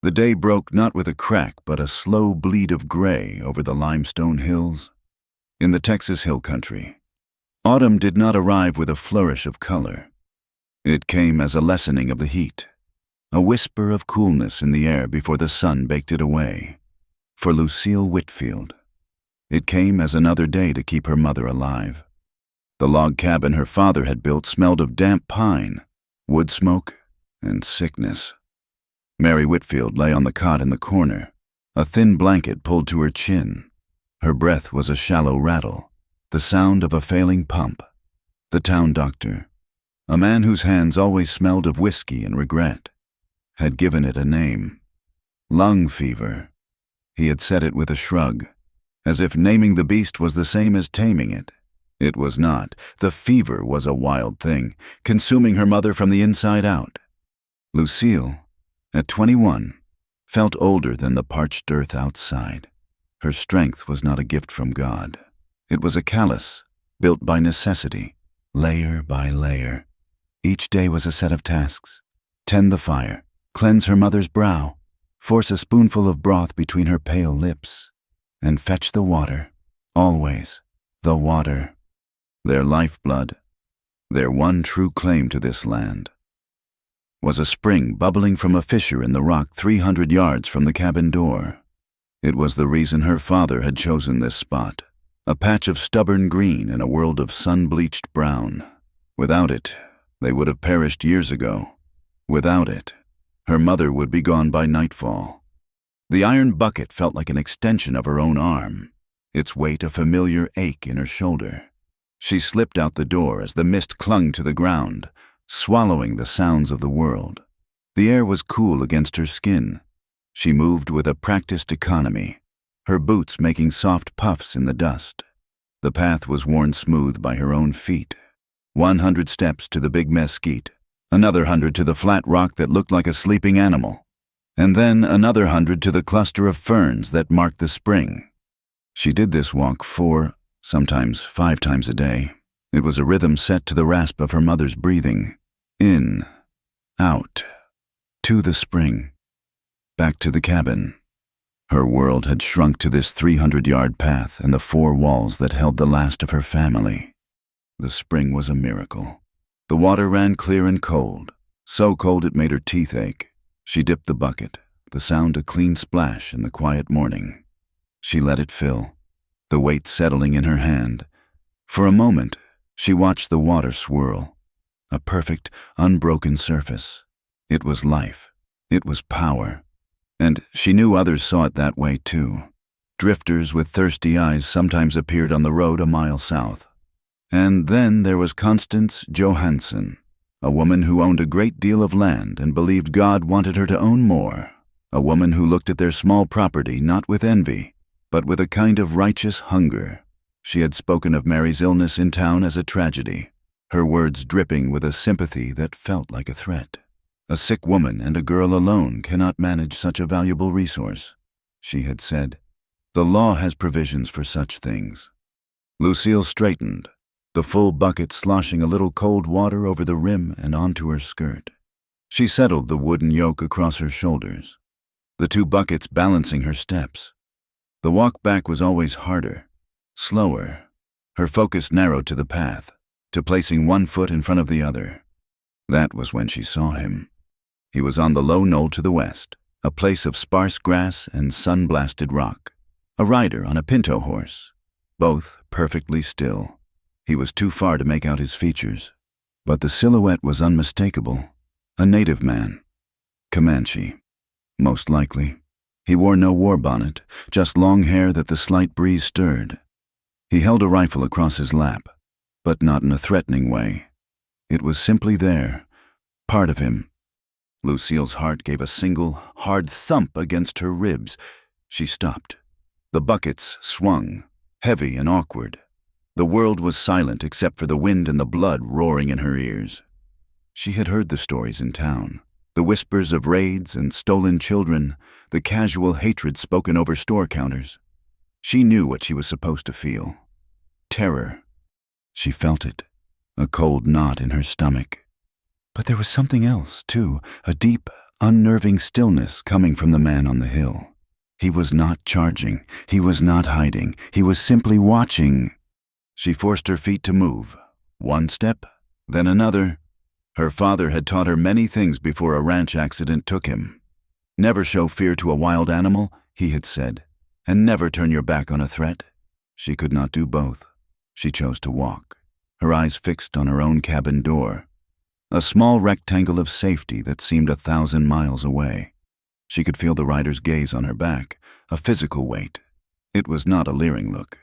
The day broke not with a crack but a slow bleed of gray over the limestone hills. In the Texas hill country, autumn did not arrive with a flourish of color. It came as a lessening of the heat, a whisper of coolness in the air before the sun baked it away. For Lucille Whitfield, it came as another day to keep her mother alive. The log cabin her father had built smelled of damp pine, wood smoke, and sickness. Mary Whitfield lay on the cot in the corner, a thin blanket pulled to her chin. Her breath was a shallow rattle, the sound of a failing pump. The town doctor, a man whose hands always smelled of whiskey and regret, had given it a name: lung fever. He had said it with a shrug, as if naming the beast was the same as taming it. It was not. The fever was a wild thing, consuming her mother from the inside out. Lucille, at 21, felt older than the parched earth outside. Her strength was not a gift from God. It was a callus, built by necessity, layer by layer. Each day was a set of tasks: tend the fire, cleanse her mother's brow, force a spoonful of broth between her pale lips, and fetch the water, always the water. Their lifeblood, their one true claim to this land, was a spring bubbling from a fissure in the rock 300 yards from the cabin door. It was the reason her father had chosen this spot, a patch of stubborn green in a world of sun-bleached brown. Without it, they would have perished years ago. Without it, her mother would be gone by nightfall. The iron bucket felt like an extension of her own arm, its weight a familiar ache in her shoulder. She slipped out the door as the mist clung to the ground, swallowing the sounds of the world. The air was cool against her skin. She moved with a practiced economy, her boots making soft puffs in the dust. The path was worn smooth by her own feet. 100 steps to the big mesquite, another 100 to the flat rock that looked like a sleeping animal, and then another 100 to the cluster of ferns that marked the spring. She did this walk 4, sometimes 5 times a day. It was a rhythm set to the rasp of her mother's breathing. In, out, to the spring, back to the cabin. Her world had shrunk to this 300-yard path and the 4 walls that held the last of her family. The spring was a miracle. The water ran clear and cold, so cold it made her teeth ache. She dipped the bucket, the sound a clean splash in the quiet morning. She let it fill, the weight settling in her hand. For a moment, she watched the water swirl, a perfect, unbroken surface. It was life. It was power. And she knew others saw it that way too. Drifters with thirsty eyes sometimes appeared on the road a mile south. And then there was Constance Johansson, a woman who owned a great deal of land and believed God wanted her to own more, a woman who looked at their small property not with envy, but with a kind of righteous hunger. She had spoken of Mary's illness in town as a tragedy, her words dripping with a sympathy that felt like a threat. A sick woman and a girl alone cannot manage such a valuable resource, she had said. The law has provisions for such things. Lucille straightened, the full bucket sloshing a little cold water over the rim and onto her skirt. She settled the wooden yoke across her shoulders, the 2 buckets balancing her steps. The walk back was always harder, slower. Her focus narrowed to the path, to placing one foot in front of the other. That was when she saw him. He was on the low knoll to the west, a place of sparse grass and sun-blasted rock. A rider on a pinto horse, both perfectly still. He was too far to make out his features, but the silhouette was unmistakable. A native man. Comanche, most likely. He wore no war bonnet, just long hair that the slight breeze stirred. He held a rifle across his lap, but not in a threatening way. It was simply there, part of him. Lucille's heart gave a single, hard thump against her ribs. She stopped. The buckets swung, heavy and awkward. The world was silent except for the wind and the blood roaring in her ears. She had heard the stories in town, the whispers of raids and stolen children, the casual hatred spoken over store counters. She knew what she was supposed to feel. Terror. She felt it, a cold knot in her stomach. But there was something else, too, a deep, unnerving stillness coming from the man on the hill. He was not charging. He was not hiding. He was simply watching. She forced her feet to move. One step, then another. Her father had taught her many things before a ranch accident took him. Never show fear to a wild animal, he had said, and never turn your back on a threat. She could not do both. She chose to walk, her eyes fixed on her own cabin door, a small rectangle of safety that seemed 1,000 miles away. She could feel the rider's gaze on her back, a physical weight. It was not a leering look,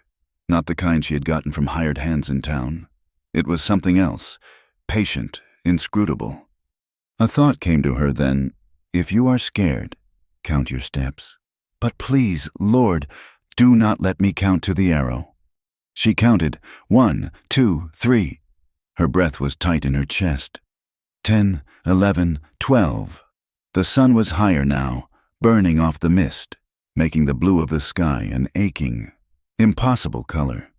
not the kind she had gotten from hired hands in town. It was something else, patient, inscrutable. A thought came to her then, if you are scared, count your steps. But please, Lord, do not let me count to the arrow. She counted 1, 2, 3. Her breath was tight in her chest. 10, 11, 12. The sun was higher now, burning off the mist, making the blue of the sky an aching, impossible color.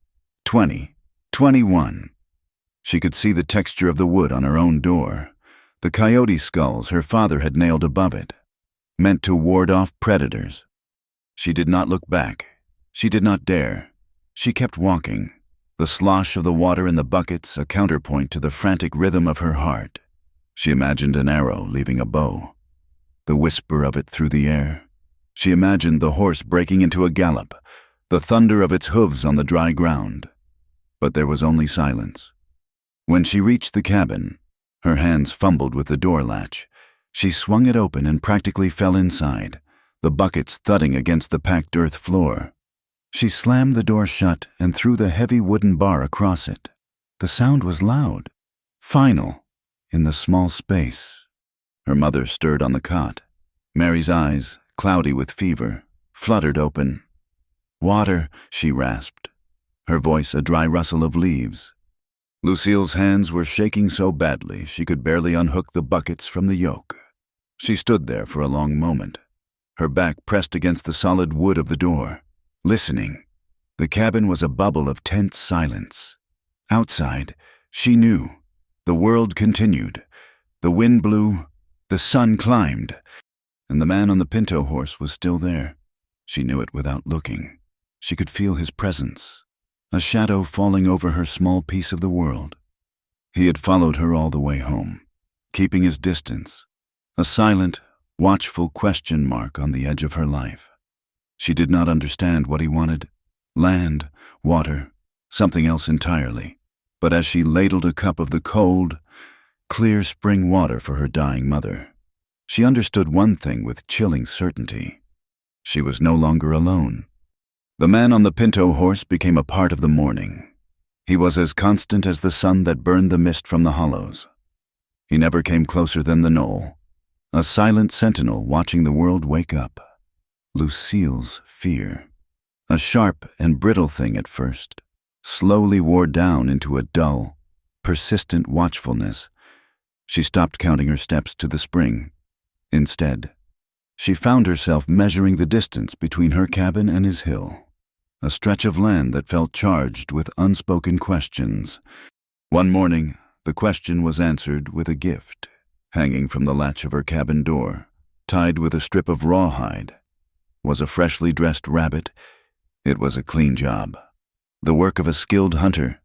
20, 21. She could see the texture of the wood on her own door, the coyote skulls her father had nailed above it, meant to ward off predators. She did not look back. She did not dare. She kept walking, the slosh of the water in the buckets a counterpoint to the frantic rhythm of her heart. She imagined an arrow leaving a bow, the whisper of it through the air. She imagined the horse breaking into a gallop, the thunder of its hooves on the dry ground. But there was only silence. When she reached the cabin, her hands fumbled with the door latch. She swung it open and practically fell inside, the buckets thudding against the packed earth floor. She slammed the door shut and threw the heavy wooden bar across it. The sound was loud, final, in the small space. Her mother stirred on the cot. Mary's eyes, cloudy with fever, fluttered open. "Water," she rasped, her voice a dry rustle of leaves. Lucille's hands were shaking so badly she could barely unhook the buckets from the yoke. She stood there for a long moment, her back pressed against the solid wood of the door, listening. The cabin was a bubble of tense silence. Outside, she knew. The world continued. The wind blew, the sun climbed, and the man on the pinto horse was still there. She knew it without looking. She could feel his presence, a shadow falling over her small piece of the world. He had followed her all the way home, keeping his distance, a silent, watchful question mark on the edge of her life. She did not understand what he wanted. Land, water, something else entirely. But as she ladled a cup of the cold, clear spring water for her dying mother, she understood one thing with chilling certainty. She was no longer alone. The man on the pinto horse became a part of the morning. He was as constant as the sun that burned the mist from the hollows. He never came closer than the knoll, a silent sentinel watching the world wake up. Lucille's fear, a sharp and brittle thing at first, slowly wore down into a dull, persistent watchfulness. She stopped counting her steps to the spring. Instead, she found herself measuring the distance between her cabin and his hill, a stretch of land that felt charged with unspoken questions. One morning, the question was answered with a gift, hanging from the latch of her cabin door, tied with a strip of rawhide. Was a freshly dressed rabbit. It was a clean job, the work of a skilled hunter.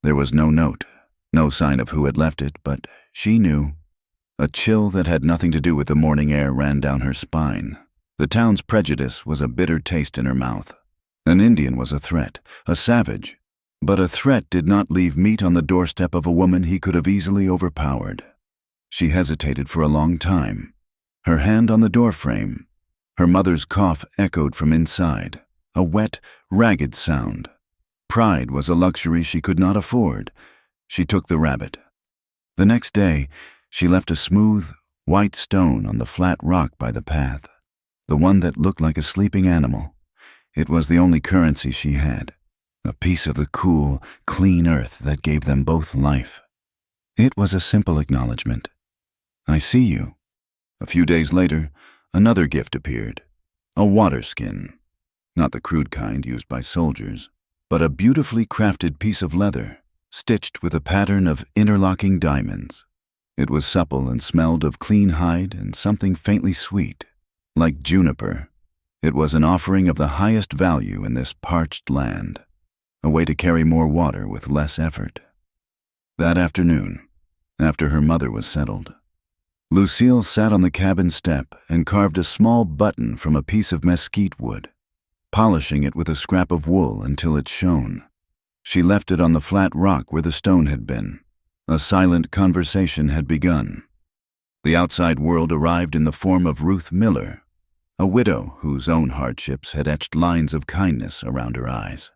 There was no note, no sign of who had left it, but she knew. A chill that had nothing to do with the morning air ran down her spine. The town's prejudice was a bitter taste in her mouth. An Indian was a threat, a savage, but a threat did not leave meat on the doorstep of a woman he could have easily overpowered. She hesitated for a long time, her hand on the doorframe. Her mother's cough echoed from inside, a wet, ragged sound. Pride was a luxury she could not afford. She took the rabbit. The next day, she left a smooth, white stone on the flat rock by the path, the one that looked like a sleeping animal. It was the only currency she had, a piece of the cool, clean earth that gave them both life. It was a simple acknowledgement. "I see you." A few days later, another gift appeared, a water skin, not the crude kind used by soldiers, but a beautifully crafted piece of leather, stitched with a pattern of interlocking diamonds. It was supple and smelled of clean hide and something faintly sweet, like juniper. It was an offering of the highest value in this parched land, a way to carry more water with less effort. That afternoon, after her mother was settled, Lucille sat on the cabin step and carved a small button from a piece of mesquite wood, polishing it with a scrap of wool until it shone. She left it on the flat rock where the stone had been. A silent conversation had begun. The outside world arrived in the form of Ruth Miller, a widow whose own hardships had etched lines of kindness around her eyes.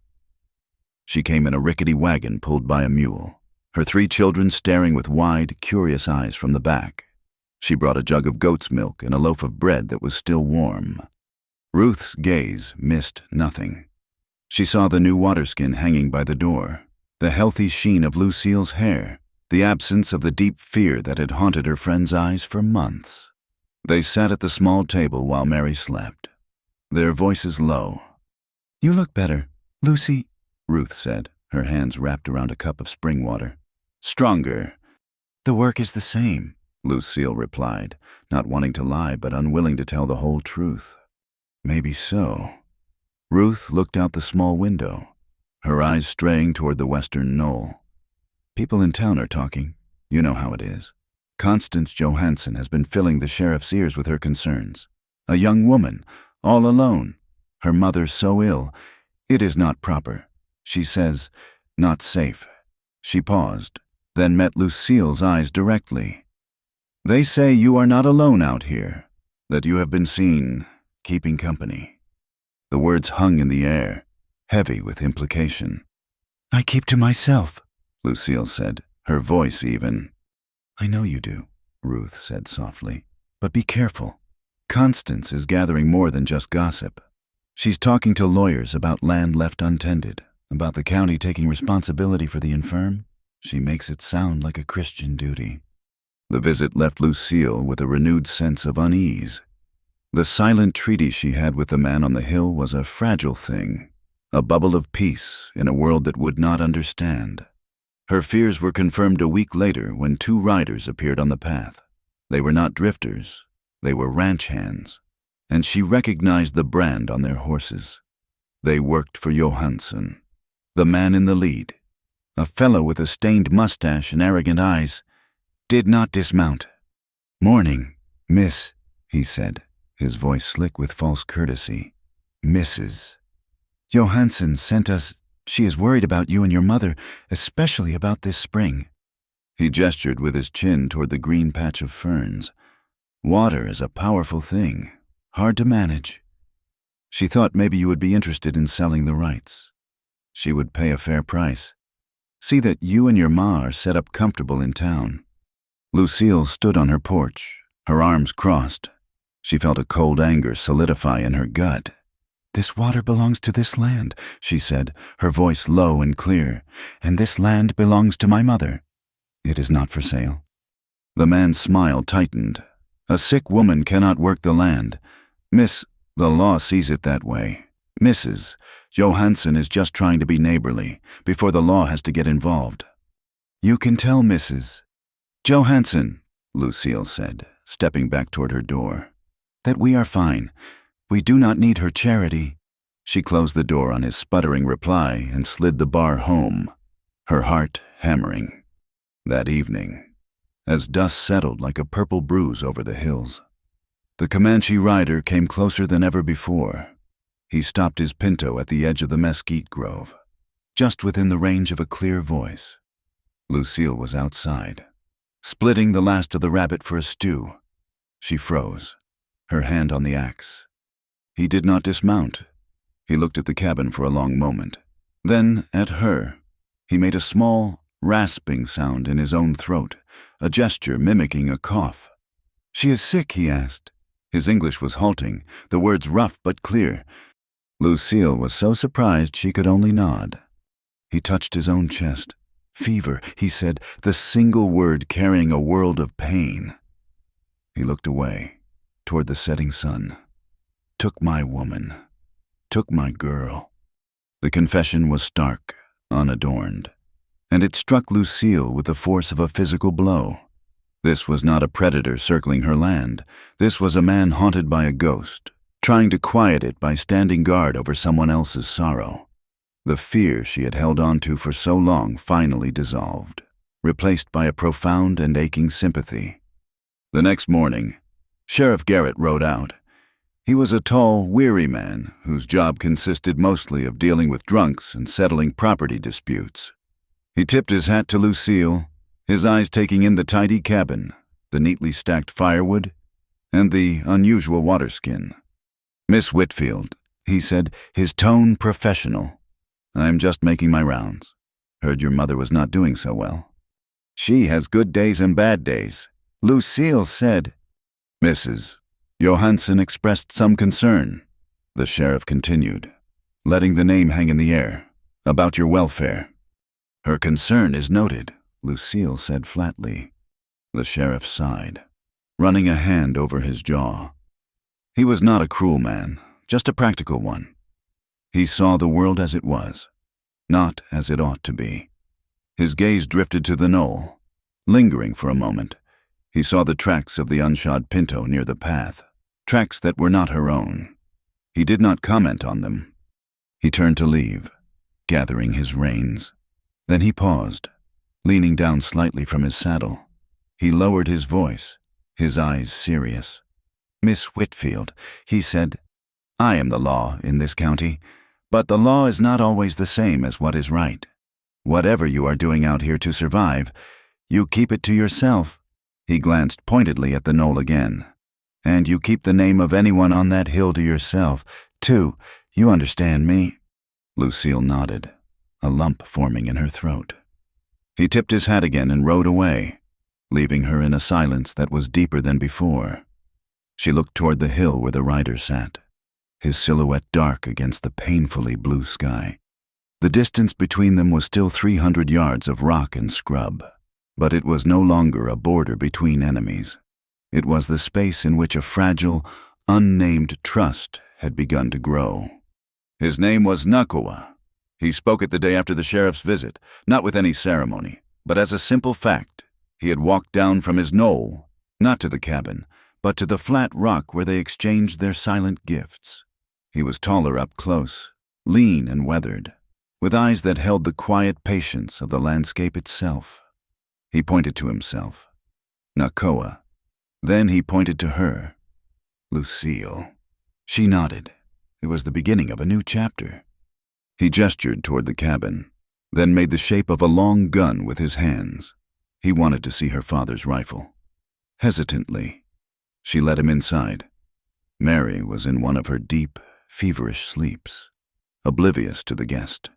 She came in a rickety wagon pulled by a mule, her 3 children staring with wide, curious eyes from the back. She brought a jug of goat's milk and a loaf of bread that was still warm. Ruth's gaze missed nothing. She saw the new waterskin hanging by the door, the healthy sheen of Lucille's hair, the absence of the deep fear that had haunted her friend's eyes for months. They sat at the small table while Mary slept, their voices low. "You look better, Lucy," Ruth said, her hands wrapped around a cup of spring water. "Stronger." "The work is the same," Lucille replied, not wanting to lie but unwilling to tell the whole truth. Maybe so. Ruth looked out the small window, her eyes straying toward the western knoll. "People in town are talking. You know how it is. Constance Johansson has been filling the sheriff's ears with her concerns. A young woman, all alone, her mother so ill. It is not proper. She says, not safe." She paused, then met Lucille's eyes directly. "They say you are not alone out here, that you have been seen keeping company." The words hung in the air, heavy with implication. "I keep to myself," Lucille said, her voice even. "I know you do," Ruth said softly, "but be careful. Constance is gathering more than just gossip. She's talking to lawyers about land left untended, about the county taking responsibility for the infirm. She makes it sound like a Christian duty." The visit left Lucille with a renewed sense of unease. The silent treaty she had with the man on the hill was a fragile thing, a bubble of peace in a world that would not understand. Her fears were confirmed a week later when 2 riders appeared on the path. They were not drifters, they were ranch hands, and she recognized the brand on their horses. They worked for Johansson, the man in the lead, a fellow with a stained mustache and arrogant eyes, did not dismount. "Morning, miss," he said, his voice slick with false courtesy. "Mrs. Johansson sent us. She is worried about you and your mother, especially about this spring." He gestured with his chin toward the green patch of ferns. "Water is a powerful thing, hard to manage. She thought maybe you would be interested in selling the rights. She would pay a fair price. See that you and your ma are set up comfortable in town." Lucille stood on her porch, her arms crossed. She felt a cold anger solidify in her gut. "This water belongs to this land," she said, her voice low and clear, "and this land belongs to my mother. It is not for sale." The man's smile tightened. "A sick woman cannot work the land. Miss, the law sees it that way. Mrs. Johansson is just trying to be neighborly before the law has to get involved." "You can tell Mrs. Johansson," Lucille said, stepping back toward her door, "that we are fine. We do not need her charity." She closed the door on his sputtering reply and slid the bar home, her heart hammering. That evening, as dust settled like a purple bruise over the hills, the Comanche rider came closer than ever before. He stopped his pinto at the edge of the mesquite grove, just within the range of a clear voice. Lucille was outside, splitting the last of the rabbit for a stew. She froze, her hand on the axe. He did not dismount. He looked at the cabin for a long moment, then at her. He made a small, rasping sound in his own throat, a gesture mimicking a cough. "She is sick?" he asked. His English was halting, the words rough but clear. Lucille was so surprised she could only nod. He touched his own chest. "Fever," he said, the single word carrying a world of pain. He looked away, toward the setting sun. "Took my woman. Took my girl." The confession was stark, unadorned, and it struck Lucille with the force of a physical blow. This was not a predator circling her land. This was a man haunted by a ghost, trying to quiet it by standing guard over someone else's sorrow. The fear she had held on to for so long finally dissolved, replaced by a profound and aching sympathy. The next morning, Sheriff Garrett rode out. He was a tall, weary man whose job consisted mostly of dealing with drunks and settling property disputes. He tipped his hat to Lucille, his eyes taking in the tidy cabin, the neatly stacked firewood, and the unusual water skin. "Miss Whitfield," he said, his tone professional. "I'm just making my rounds. Heard your mother was not doing so well." "She has good days and bad days," Lucille said. "Mrs. Johansson expressed some concern," the sheriff continued, letting the name hang in the air, "about your welfare." "Her concern is noted," Lucille said flatly. The sheriff sighed, running a hand over his jaw. He was not a cruel man, just a practical one. He saw the world as it was, not as it ought to be. His gaze drifted to the knoll. Lingering for a moment, he saw the tracks of the unshod pinto near the path, tracks that were not her own. He did not comment on them. He turned to leave, gathering his reins. Then he paused, leaning down slightly from his saddle. He lowered his voice, his eyes serious. "Miss Whitfield," he said, "I am the law in this county, but the law is not always the same as what is right. Whatever you are doing out here to survive, you keep it to yourself." He glanced pointedly at the knoll again. "And you keep the name of anyone on that hill to yourself, too. You understand me?" Lucille nodded, a lump forming in her throat. He tipped his hat again and rode away, leaving her in a silence that was deeper than before. She looked toward the hill where the rider sat, his silhouette dark against the painfully blue sky. The distance between them was still 300 yards of rock and scrub, but it was no longer a border between enemies. It was the space in which a fragile, unnamed trust had begun to grow. His name was Nakoa. He spoke it the day after the sheriff's visit, not with any ceremony, but as a simple fact. He had walked down from his knoll, not to the cabin, but to the flat rock where they exchanged their silent gifts. He was taller up close, lean and weathered, with eyes that held the quiet patience of the landscape itself. He pointed to himself. "Nakoa." Then he pointed to her. "Lucille." She nodded. It was the beginning of a new chapter. He gestured toward the cabin, then made the shape of a long gun with his hands. He wanted to see her father's rifle. Hesitantly, she led him inside. Mary was in one of her deep, feverish sleeps, oblivious to the guest.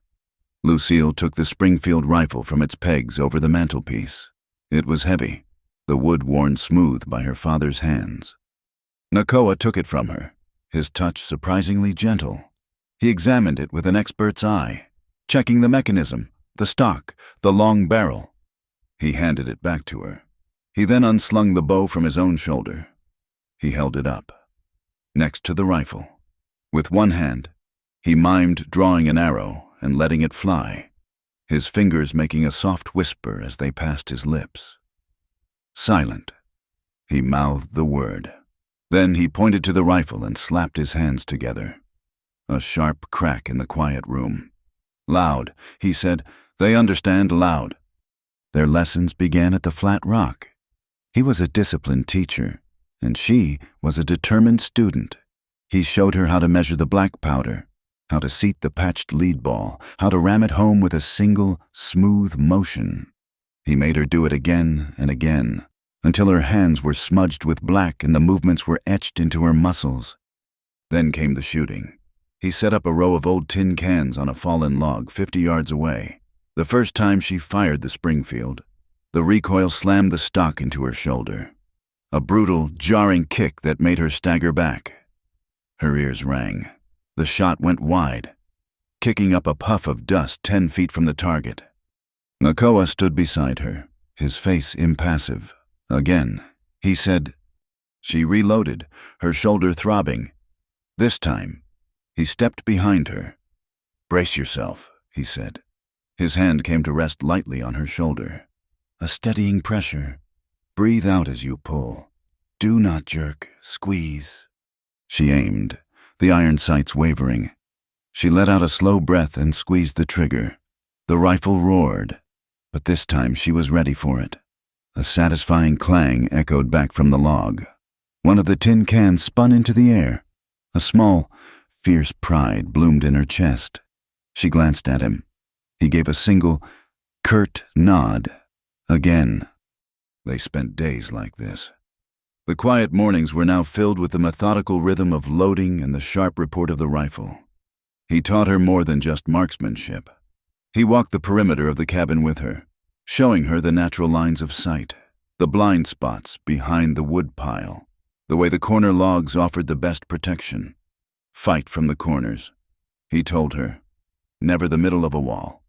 Lucille took the Springfield rifle from its pegs over the mantelpiece. It was heavy, the wood worn smooth by her father's hands. Nakoa took it from her, his touch surprisingly gentle. He examined it with an expert's eye, checking the mechanism, the stock, the long barrel. He handed it back to her. He then unslung the bow from his own shoulder. He held it up, next to the rifle. With one hand, he mimed drawing an arrow and letting it fly, his fingers making a soft whisper as they passed his lips. Silent, he mouthed the word. Then he pointed to the rifle and slapped his hands together. A sharp crack in the quiet room. "Loud," he said. "They understand loud." Their lessons began at the flat rock. He was a disciplined teacher, and she was a determined student. He showed her how to measure the black powder, how to seat the patched lead ball, how to ram it home with a single, smooth motion. He made her do it again and again, until her hands were smudged with black and the movements were etched into her muscles. Then came the shooting. He set up a row of old tin cans on a fallen log 50 yards away. The first time she fired the Springfield, the recoil slammed the stock into her shoulder. A brutal, jarring kick that made her stagger back. Her ears rang. The shot went wide, kicking up a puff of dust 10 feet from the target. Nakoa stood beside her, his face impassive. Again, he said. She reloaded, her shoulder throbbing. This time, he stepped behind her. "Brace yourself," he said. His hand came to rest lightly on her shoulder. A steadying pressure. Breathe out as you pull. Do not jerk, squeeze. She aimed, the iron sights wavering. She let out a slow breath and squeezed the trigger. The rifle roared, but this time she was ready for it. A satisfying clang echoed back from the log. One of the tin cans spun into the air. A small, fierce pride bloomed in her chest. She glanced at him. He gave a single, curt nod. Again. They spent days like this. The quiet mornings were now filled with the methodical rhythm of loading and the sharp report of the rifle. He taught her more than just marksmanship. He walked the perimeter of the cabin with her, showing her the natural lines of sight, the blind spots behind the wood pile, the way the corner logs offered the best protection. Fight from the corners, he told her, never the middle of a wall.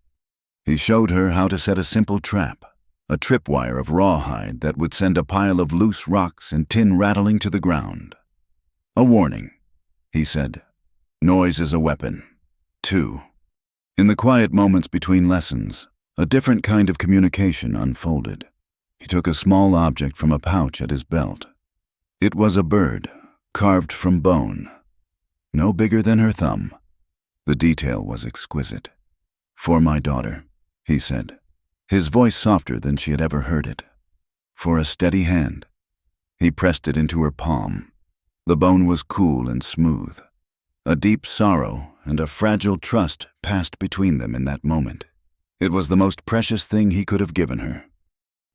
He showed her how to set a simple trap, a tripwire of rawhide that would send a pile of loose rocks and tin rattling to the ground. A warning, he said. Noise is a weapon. 2. In the quiet moments between lessons, a different kind of communication unfolded. He took a small object from a pouch at his belt. It was a bird, carved from bone, no bigger than her thumb. The detail was exquisite. For my daughter, he said, his voice softer than she had ever heard it. For a steady hand. He pressed it into her palm. The bone was cool and smooth. A deep sorrow and a fragile trust passed between them in that moment. It was the most precious thing he could have given her.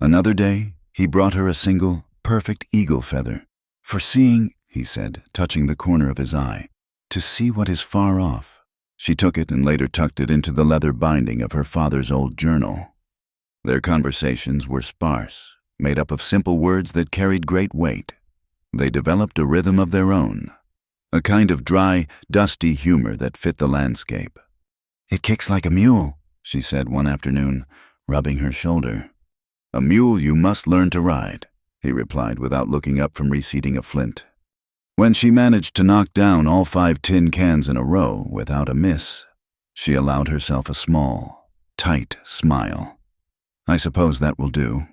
Another day, he brought her a single, perfect eagle feather. For seeing, he said, touching the corner of his eye, to see what is far off. She took it and later tucked it into the leather binding of her father's old journal. Their conversations were sparse, made up of simple words that carried great weight. They developed a rhythm of their own, a kind of dry, dusty humor that fit the landscape. It kicks like a mule, she said one afternoon, rubbing her shoulder. A mule you must learn to ride, he replied without looking up from reseating a flint. When she managed to knock down all 5 tin cans in a row without a miss, she allowed herself a small, tight smile. I suppose that will do.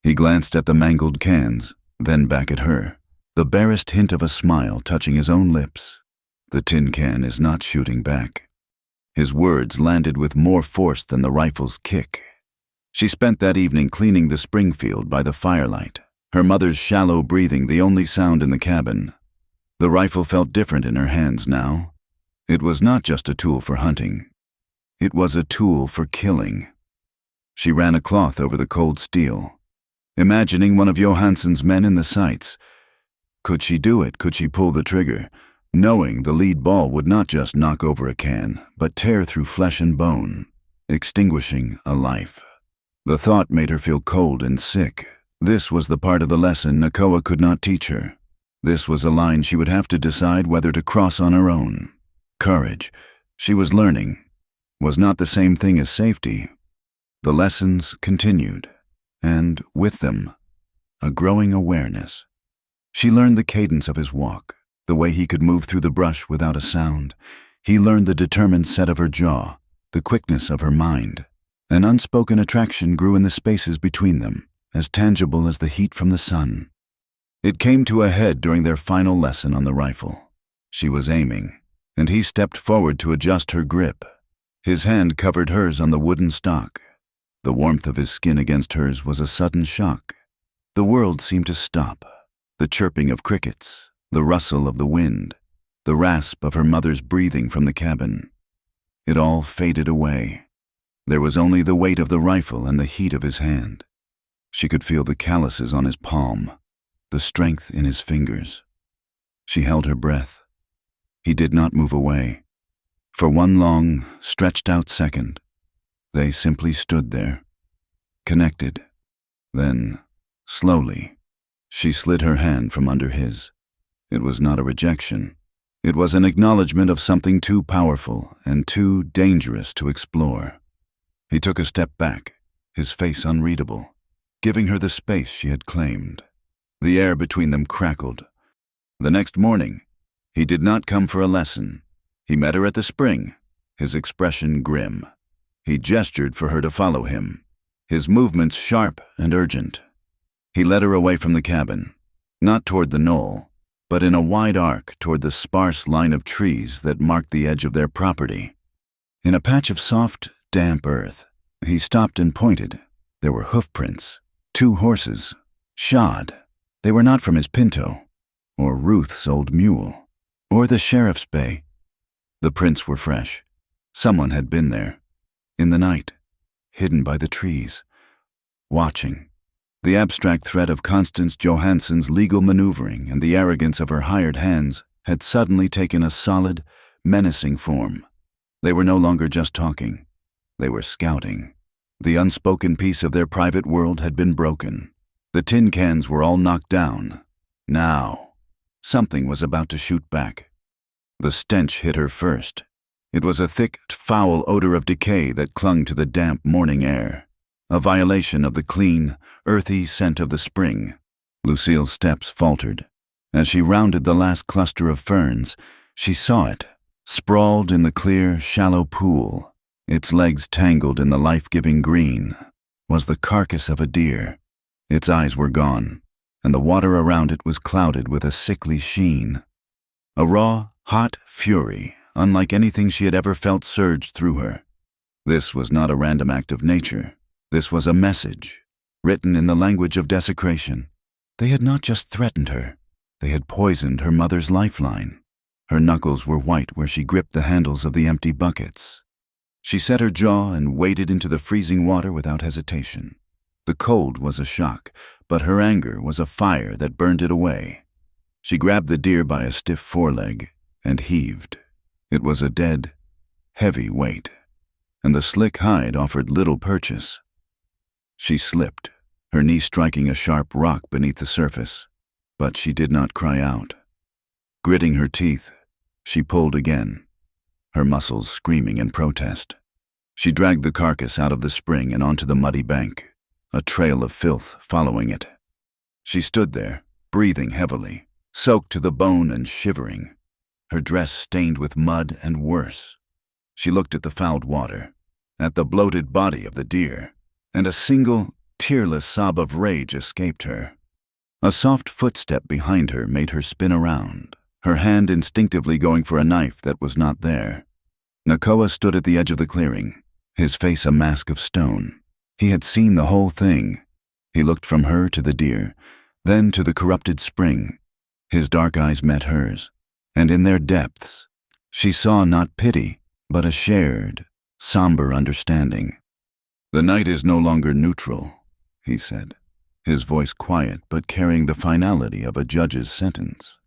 He glanced at the mangled cans, then back at her, the barest hint of a smile touching his own lips. The tin can is not shooting back. His words landed with more force than the rifle's kick. She spent that evening cleaning the Springfield by the firelight, her mother's shallow breathing the only sound in the cabin. The rifle felt different in her hands now. It was not just a tool for hunting. It was a tool for killing. She ran a cloth over the cold steel, imagining one of Johansson's men in the sights. Could she do it? Could she pull the trigger, knowing the lead ball would not just knock over a can, but tear through flesh and bone, extinguishing a life? The thought made her feel cold and sick. This was the part of the lesson Nakoa could not teach her. This was a line she would have to decide whether to cross on her own. Courage, she was learning, was not the same thing as safety. The lessons continued, and with them, a growing awareness. She learned the cadence of his walk, the way he could move through the brush without a sound. He learned the determined set of her jaw, the quickness of her mind. An unspoken attraction grew in the spaces between them, as tangible as the heat from the sun. It came to a head during their final lesson on the rifle. She was aiming, and he stepped forward to adjust her grip. His hand covered hers on the wooden stock. The warmth of his skin against hers was a sudden shock. The world seemed to stop. The chirping of crickets, the rustle of the wind, the rasp of her mother's breathing from the cabin. It all faded away. There was only the weight of the rifle and the heat of his hand. She could feel the calluses on his palm, the strength in his fingers. She held her breath. He did not move away. For one long, stretched-out second, they simply stood there, connected. Then, slowly, she slid her hand from under his. It was not a rejection. It was an acknowledgement of something too powerful and too dangerous to explore. He took a step back, his face unreadable, giving her the space she had claimed. The air between them crackled. The next morning, he did not come for a lesson. He met her at the spring, his expression grim. He gestured for her to follow him, his movements sharp and urgent. He led her away from the cabin, not toward the knoll, but in a wide arc toward the sparse line of trees that marked the edge of their property. In a patch of soft, damp earth, he stopped and pointed. There were hoof prints, 2 horses, shod. They were not from his pinto, or Ruth's old mule, or the sheriff's bay. The prints were fresh. Someone had been there, in the night, hidden by the trees, watching. The abstract threat of Constance Johansson's legal maneuvering and the arrogance of her hired hands had suddenly taken a solid, menacing form. They were no longer just talking. They were scouting. The unspoken peace of their private world had been broken. The tin cans were all knocked down. Now, something was about to shoot back. The stench hit her first. It was a thick, foul odor of decay that clung to the damp morning air, a violation of the clean, earthy scent of the spring. Lucille's steps faltered. As she rounded the last cluster of ferns, she saw it, sprawled in the clear, shallow pool. Its legs tangled in the life-giving green was the carcass of a deer. Its eyes were gone, and the water around it was clouded with a sickly sheen. A raw, hot fury, unlike anything she had ever felt, surged through her. This was not a random act of nature. This was a message, written in the language of desecration. They had not just threatened her. They had poisoned her mother's lifeline. Her knuckles were white where she gripped the handles of the empty buckets. She set her jaw and waded into the freezing water without hesitation. The cold was a shock, but her anger was a fire that burned it away. She grabbed the deer by a stiff foreleg and heaved. It was a dead, heavy weight, and the slick hide offered little purchase. She slipped, her knee striking a sharp rock beneath the surface, but she did not cry out. Gritting her teeth, she pulled again, her muscles screaming in protest. She dragged the carcass out of the spring and onto the muddy bank, a trail of filth following it. She stood there, breathing heavily, soaked to the bone and shivering, her dress stained with mud and worse. She looked at the fouled water, at the bloated body of the deer, and a single, tearless sob of rage escaped her. A soft footstep behind her made her spin around, her hand instinctively going for a knife that was not there. Nakoa stood at the edge of the clearing, his face a mask of stone. He had seen the whole thing. He looked from her to the deer, then to the corrupted spring. His dark eyes met hers, and in their depths, she saw not pity, but a shared, somber understanding. "The night is no longer neutral," he said, his voice quiet but carrying the finality of a judge's sentence.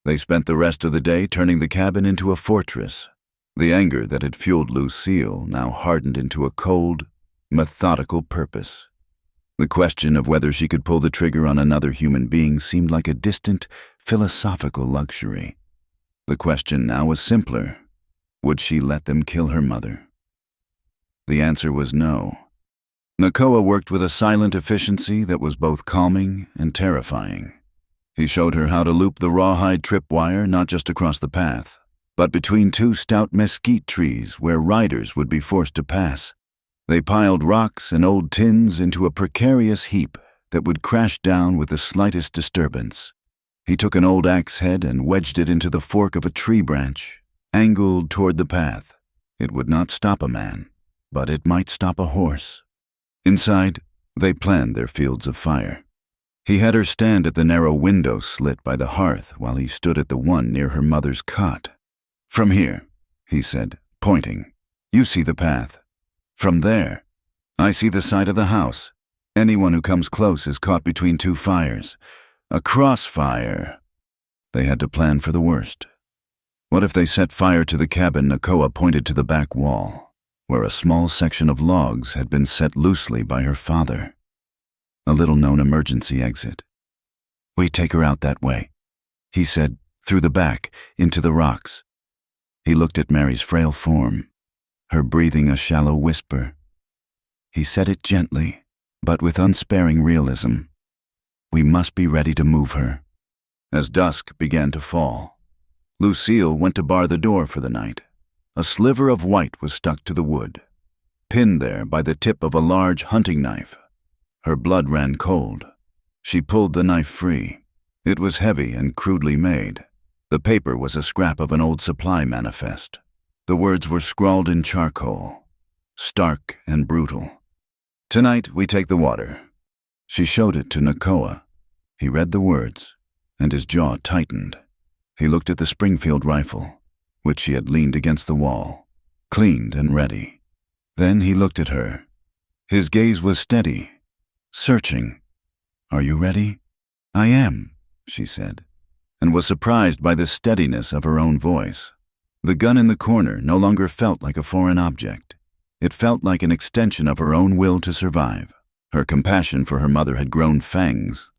They spent the rest of the day turning the cabin into a fortress. The anger that had fueled Lucille now hardened into a cold, methodical purpose. The question of whether she could pull the trigger on another human being seemed like a distant, philosophical luxury. The question now was simpler. Would she let them kill her mother? The answer was no. Nakoa worked with a silent efficiency that was both calming and terrifying. He showed her how to loop the rawhide tripwire not just across the path, but between 2 stout mesquite trees where riders would be forced to pass. They piled rocks and old tins into a precarious heap that would crash down with the slightest disturbance. He took an old axe head and wedged it into the fork of a tree branch, angled toward the path. It would not stop a man, but it might stop a horse. Inside, they planned their fields of fire. He had her stand at the narrow window slit by the hearth while he stood at the one near her mother's cot. "From here," he said, pointing, "you see the path. From there, I see the side of the house. Anyone who comes close is caught between 2 fires. A crossfire." They had to plan for the worst. What if they set fire to the cabin? Nakoa pointed to the back wall, where a small section of logs had been set loosely by her father. A little-known emergency exit. "We take her out that way," he said, through the back, into the rocks. He looked at Mary's frail form, her breathing a shallow whisper. He said it gently, but with unsparing realism. "We must be ready to move her." As dusk began to fall, Lucille went to bar the door for the night. A sliver of white was stuck to the wood, pinned there by the tip of a large hunting knife. Her blood ran cold. She pulled the knife free. It was heavy and crudely made. The paper was a scrap of an old supply manifest. The words were scrawled in charcoal, stark and brutal. "Tonight we take the water." She showed it to Nakoa. He read the words, and his jaw tightened. He looked at the Springfield rifle, which she had leaned against the wall, cleaned and ready. Then he looked at her. His gaze was steady, searching. "Are you ready?" "I am," she said, and was surprised by the steadiness of her own voice. The gun in the corner no longer felt like a foreign object. It felt like an extension of her own will to survive. Her compassion for her mother had grown fangs.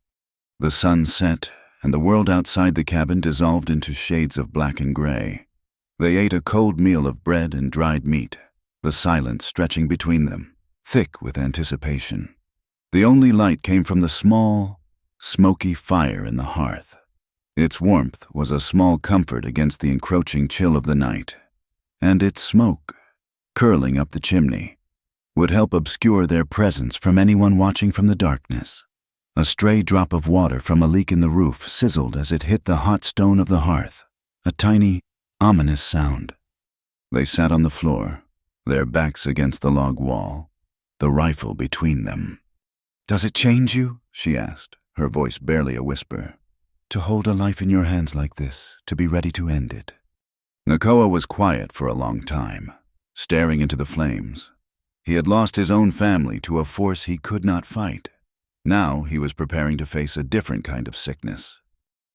The sun set, and the world outside the cabin dissolved into shades of black and gray. They ate a cold meal of bread and dried meat, the silence stretching between them, thick with anticipation. The only light came from the small, smoky fire in the hearth. Its warmth was a small comfort against the encroaching chill of the night, and its smoke, curling up the chimney, would help obscure their presence from anyone watching from the darkness. A stray drop of water from a leak in the roof sizzled as it hit the hot stone of the hearth, a tiny, ominous sound. They sat on the floor, their backs against the log wall, the rifle between them. "Does it change you?" she asked, her voice barely a whisper. "To hold a life in your hands like this, to be ready to end it." Nakoa was quiet for a long time, staring into the flames. He had lost his own family to a force he could not fight. Now he was preparing to face a different kind of sickness.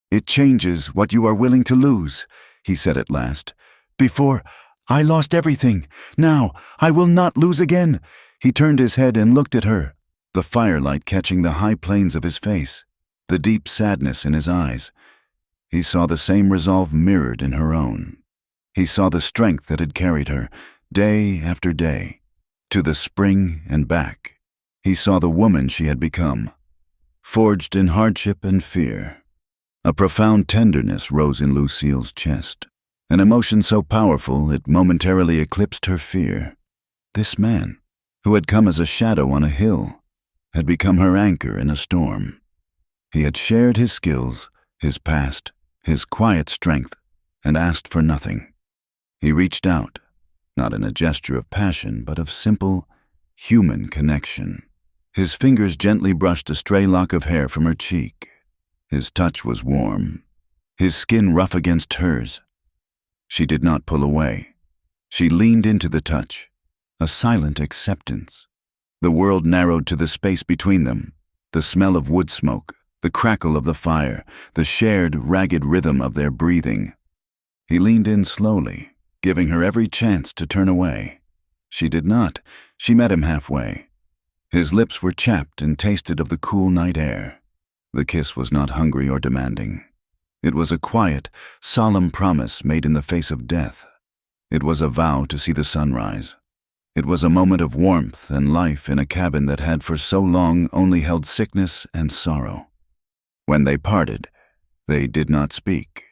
"It changes what you are willing to lose," he said at last. "Before, I lost everything. Now, I will not lose again." He turned his head and looked at her, the firelight catching the high planes of his face, the deep sadness in his eyes. He saw the same resolve mirrored in her own. He saw the strength that had carried her, day after day, to the spring and back. He saw the woman she had become, forged in hardship and fear. A profound tenderness rose in Lucille's chest, an emotion so powerful it momentarily eclipsed her fear. This man, who had come as a shadow on a hill, had become her anchor in a storm. He had shared his skills, his past, his quiet strength, and asked for nothing. He reached out, not in a gesture of passion, but of simple, human connection. His fingers gently brushed a stray lock of hair from her cheek. His touch was warm, his skin rough against hers. She did not pull away. She leaned into the touch, a silent acceptance. The world narrowed to the space between them, the smell of wood smoke, the crackle of the fire, the shared, ragged rhythm of their breathing. He leaned in slowly, giving her every chance to turn away. She did not. She met him halfway. His lips were chapped and tasted of the cool night air. The kiss was not hungry or demanding. It was a quiet, solemn promise made in the face of death. It was a vow to see the sunrise. It was a moment of warmth and life in a cabin that had for so long only held sickness and sorrow. When they parted, they did not speak.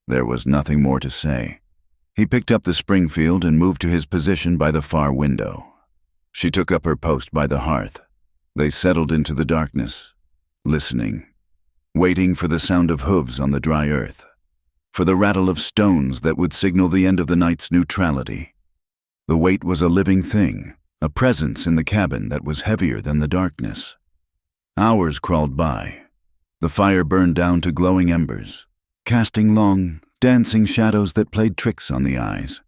There was nothing more to say. He picked up the Springfield and moved to his position by the far window. She took up her post by the hearth. They settled into the darkness, listening, waiting for the sound of hooves on the dry earth, for the rattle of stones that would signal the end of the night's neutrality. The weight was a living thing, a presence in the cabin that was heavier than the darkness. Hours crawled by. The fire burned down to glowing embers, casting long, dancing shadows that played tricks on the eyes.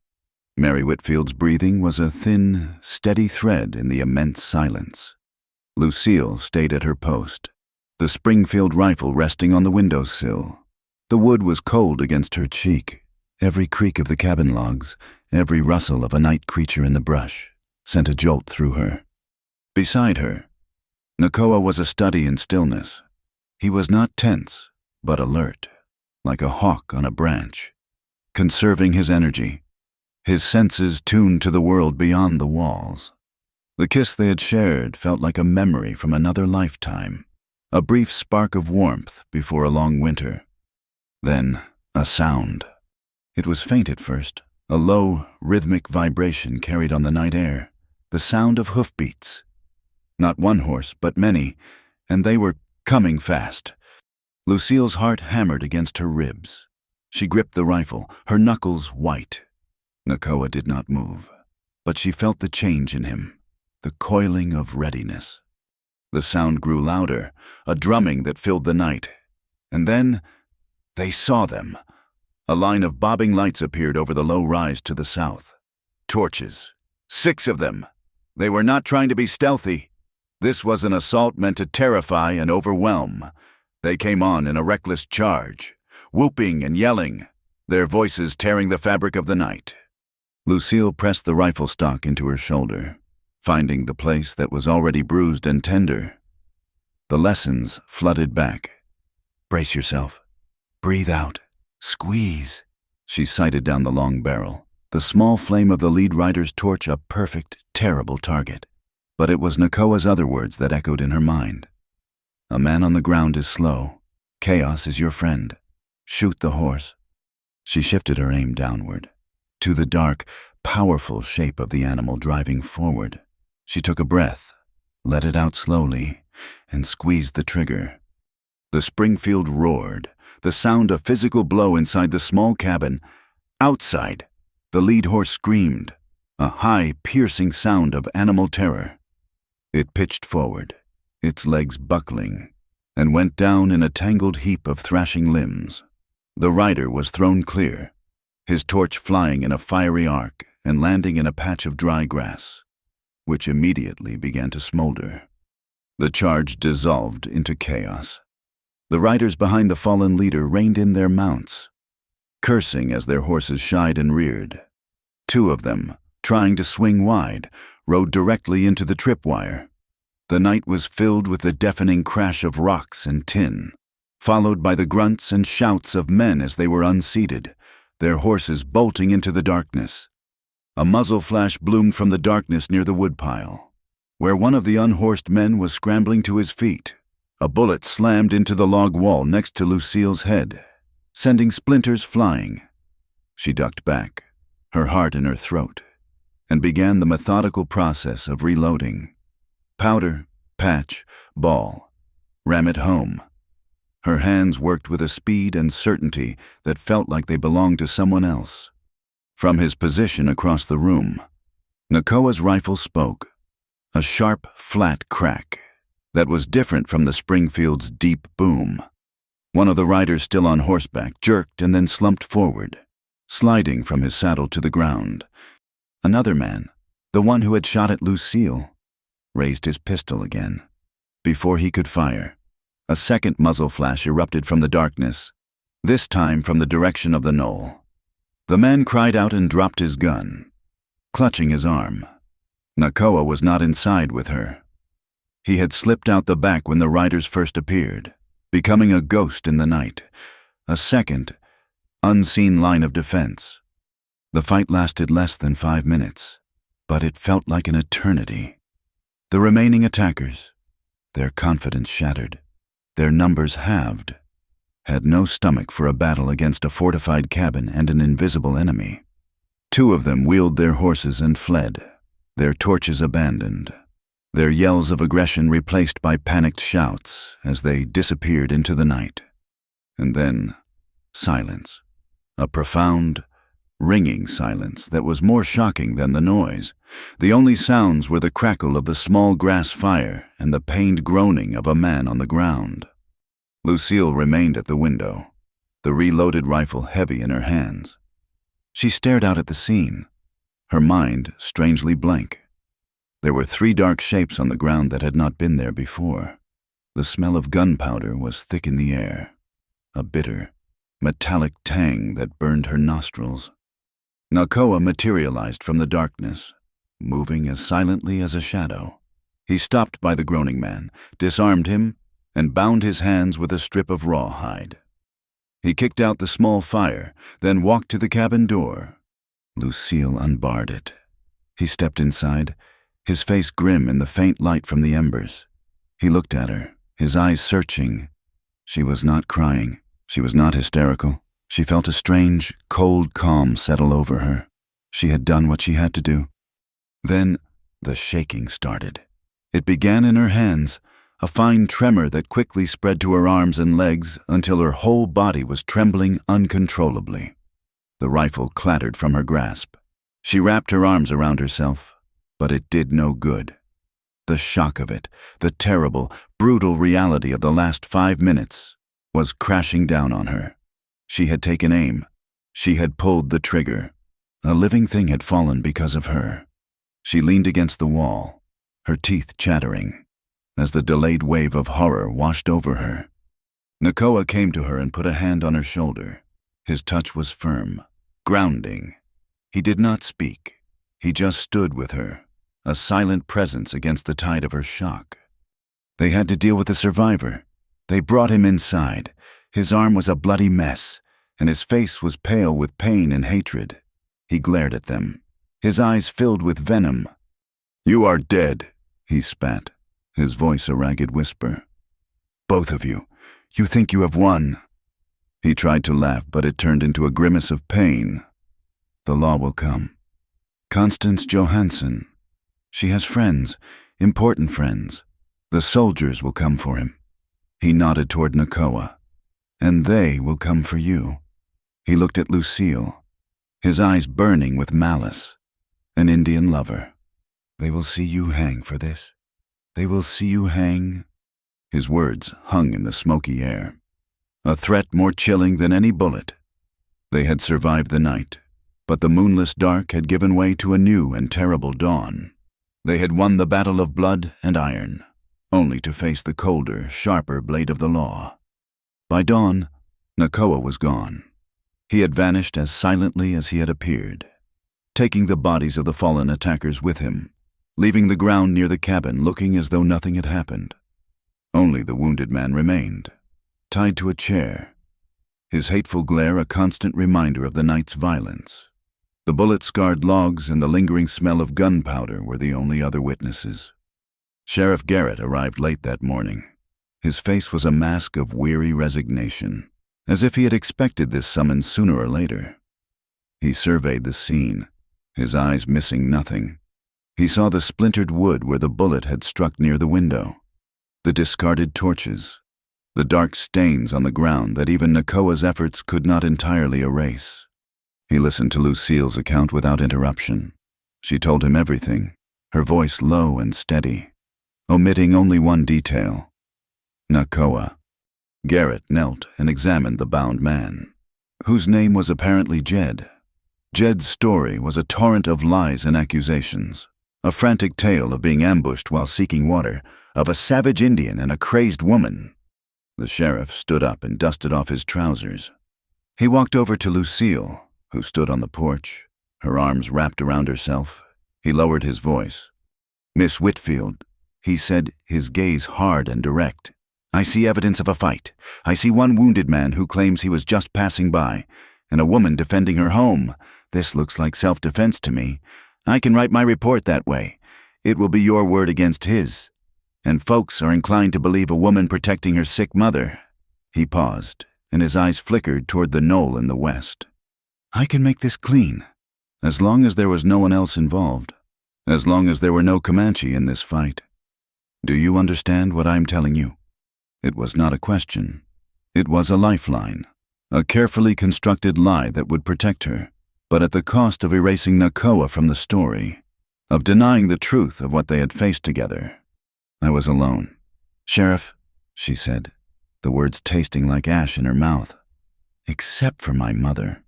Mary Whitfield's breathing was a thin, steady thread in the immense silence. Lucille stayed at her post, the Springfield rifle resting on the windowsill. The wood was cold against her cheek. Every creak of the cabin logs, every rustle of a night creature in the brush, sent a jolt through her. Beside her, Nakoa was a study in stillness. He was not tense, but alert, like a hawk on a branch, conserving his energy, his senses tuned to the world beyond the walls. The kiss they had shared felt like a memory from another lifetime, a brief spark of warmth before a long winter. Then, a sound. It was faint at first, a low, rhythmic vibration carried on the night air, the sound of hoofbeats. Not one horse, but many, and they were coming fast. Lucille's heart hammered against her ribs. She gripped the rifle, her knuckles white. Nakoa did not move, but she felt the change in him, the coiling of readiness. The sound grew louder, a drumming that filled the night. And then they saw them. A line of bobbing lights appeared over the low rise to the south. Torches. 6 of them. They were not trying to be stealthy. This was an assault meant to terrify and overwhelm. They came on in a reckless charge, whooping and yelling, their voices tearing the fabric of the night. Lucille pressed the rifle stock into her shoulder, finding the place that was already bruised and tender. The lessons flooded back. Brace yourself. Breathe out. Squeeze. She sighted down the long barrel, the small flame of the lead rider's torch a perfect, terrible target. But it was Nakoa's other words that echoed in her mind. A man on the ground is slow. Chaos is your friend. Shoot the horse. She shifted her aim downward, to the dark, powerful shape of the animal driving forward. She took a breath, let it out slowly, and squeezed the trigger. The Springfield roared, the sound a physical blow inside the small cabin. Outside, the lead horse screamed, a high, piercing sound of animal terror. It pitched forward, its legs buckling, and went down in a tangled heap of thrashing limbs. The rider was thrown clear, his torch flying in a fiery arc and landing in a patch of dry grass, which immediately began to smolder. The charge dissolved into chaos. The riders behind the fallen leader reined in their mounts, cursing as their horses shied and reared. 2 of them, trying to swing wide, rode directly into the tripwire. The night was filled with the deafening crash of rocks and tin, followed by the grunts and shouts of men as they were unseated, their horses bolting into the darkness. A muzzle flash bloomed from the darkness near the woodpile, where one of the unhorsed men was scrambling to his feet. A bullet slammed into the log wall next to Lucille's head, sending splinters flying. She ducked back, her heart in her throat, and began the methodical process of reloading. Powder, patch, ball. Ram it home. Her hands worked with a speed and certainty that felt like they belonged to someone else. From his position across the room, Nakoa's rifle spoke, a sharp, flat crack that was different from the Springfield's deep boom. One of the riders still on horseback jerked and then slumped forward, sliding from his saddle to the ground. Another man, the one who had shot at Lucille, raised his pistol again. Before he could fire, a second muzzle flash erupted from the darkness, this time from the direction of the knoll. The man cried out and dropped his gun, clutching his arm. Nakoa was not inside with her. He had slipped out the back when the riders first appeared, becoming a ghost in the night, a second, unseen line of defense. The fight lasted less than 5 minutes, but it felt like an eternity. The remaining attackers, their confidence shattered, their numbers halved, had no stomach for a battle against a fortified cabin and an invisible enemy. 2 of them wheeled their horses and fled, their torches abandoned, their yells of aggression replaced by panicked shouts as they disappeared into the night. And then, silence. A profound, ringing silence that was more shocking than the noise. The only sounds were the crackle of the small grass fire and the pained groaning of a man on the ground. Lucille remained at the window, the reloaded rifle heavy in her hands. She stared out at the scene, her mind strangely blank. There were 3 dark shapes on the ground that had not been there before. The smell of gunpowder was thick in the air, a bitter, metallic tang that burned her nostrils. Nakoa materialized from the darkness, moving as silently as a shadow. He stopped by the groaning man, disarmed him, and bound his hands with a strip of rawhide. He kicked out the small fire, then walked to the cabin door. Lucille unbarred it. He stepped inside, his face grim in the faint light from the embers. He looked at her, his eyes searching. She was not crying. She was not hysterical. She felt a strange, cold calm settle over her. She had done what she had to do. Then the shaking started. It began in her hands, a fine tremor that quickly spread to her arms and legs until her whole body was trembling uncontrollably. The rifle clattered from her grasp. She wrapped her arms around herself, but it did no good. The shock of it, the terrible, brutal reality of the last 5 minutes, was crashing down on her. She had taken aim. She had pulled the trigger. A living thing had fallen because of her. She leaned against the wall, her teeth chattering, as the delayed wave of horror washed over her. Nakoa came to her and put a hand on her shoulder. His touch was firm, grounding. He did not speak. He just stood with her, a silent presence against the tide of her shock. They had to deal with the survivor. They brought him inside. His arm was a bloody mess, and his face was pale with pain and hatred. He glared at them, his eyes filled with venom. "You are dead," he spat, his voice a ragged whisper. "Both of you. You think you have won." He tried to laugh, but it turned into a grimace of pain. "The law will come. Constance Johansson. She has friends, important friends. The soldiers will come for him." He nodded toward Nakoa. "And they will come for you." He looked at Lucille, his eyes burning with malice. "An Indian lover. They will see you hang for this. They will see you hang." His words hung in the smoky air, a threat more chilling than any bullet. They had survived the night, but the moonless dark had given way to a new and terrible dawn. They had won the battle of blood and iron, only to face the colder, sharper blade of the law. By dawn, Nakoa was gone. He had vanished as silently as he had appeared, taking the bodies of the fallen attackers with him, leaving the ground near the cabin looking as though nothing had happened. Only the wounded man remained, tied to a chair, his hateful glare a constant reminder of the night's violence. The bullet-scarred logs and the lingering smell of gunpowder were the only other witnesses. Sheriff Garrett arrived late that morning. His face was a mask of weary resignation, as if he had expected this summons sooner or later. He surveyed the scene, his eyes missing nothing. He saw the splintered wood where the bullet had struck near the window, the discarded torches, the dark stains on the ground that even Nakoa's efforts could not entirely erase. He listened to Lucille's account without interruption. She told him everything, her voice low and steady, omitting only one detail: Nakoa. Garrett knelt and examined the bound man, whose name was apparently Jed. Jed's story was a torrent of lies and accusations, a frantic tale of being ambushed while seeking water, of a savage Indian and a crazed woman. The sheriff stood up and dusted off his trousers. He walked over to Lucille, who stood on the porch, her arms wrapped around herself. He lowered his voice. "Miss Whitfield," he said, his gaze hard and direct, "I see evidence of a fight. I see one wounded man who claims he was just passing by, and a woman defending her home. This looks like self-defense to me. I can write my report that way. It will be your word against his. And folks are inclined to believe a woman protecting her sick mother." He paused, and his eyes flickered toward the knoll in the west. "I can make this clean, as long as there was no one else involved, as long as there were no Comanche in this fight. Do you understand what I'm telling you?" It was not a question. It was a lifeline, a carefully constructed lie that would protect her, but at the cost of erasing Nakoa from the story, of denying the truth of what they had faced together. "I was alone. Sheriff," she said, the words tasting like ash in her mouth, "except for my mother."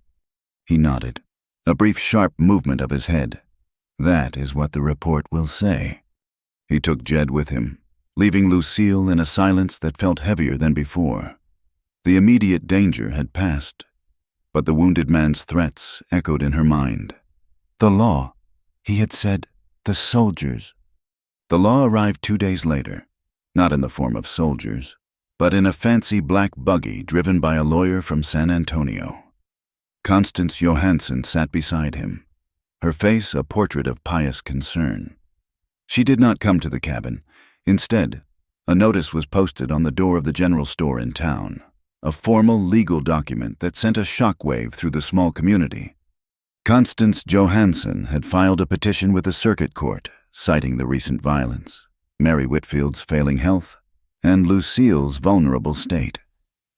He nodded, a brief sharp movement of his head. "That is what the report will say." He took Jed with him, leaving Lucille in a silence that felt heavier than before. The immediate danger had passed, but the wounded man's threats echoed in her mind. The law, he had said, the soldiers. The law arrived 2 days later, not in the form of soldiers, but in a fancy black buggy driven by a lawyer from San Antonio. Constance Johansson sat beside him, her face a portrait of pious concern. She did not come to the cabin. Instead, a notice was posted on the door of the general store in town, a formal legal document that sent a shockwave through the small community. Constance Johansson had filed a petition with the circuit court, citing the recent violence, Mary Whitfield's failing health, and Lucille's vulnerable state.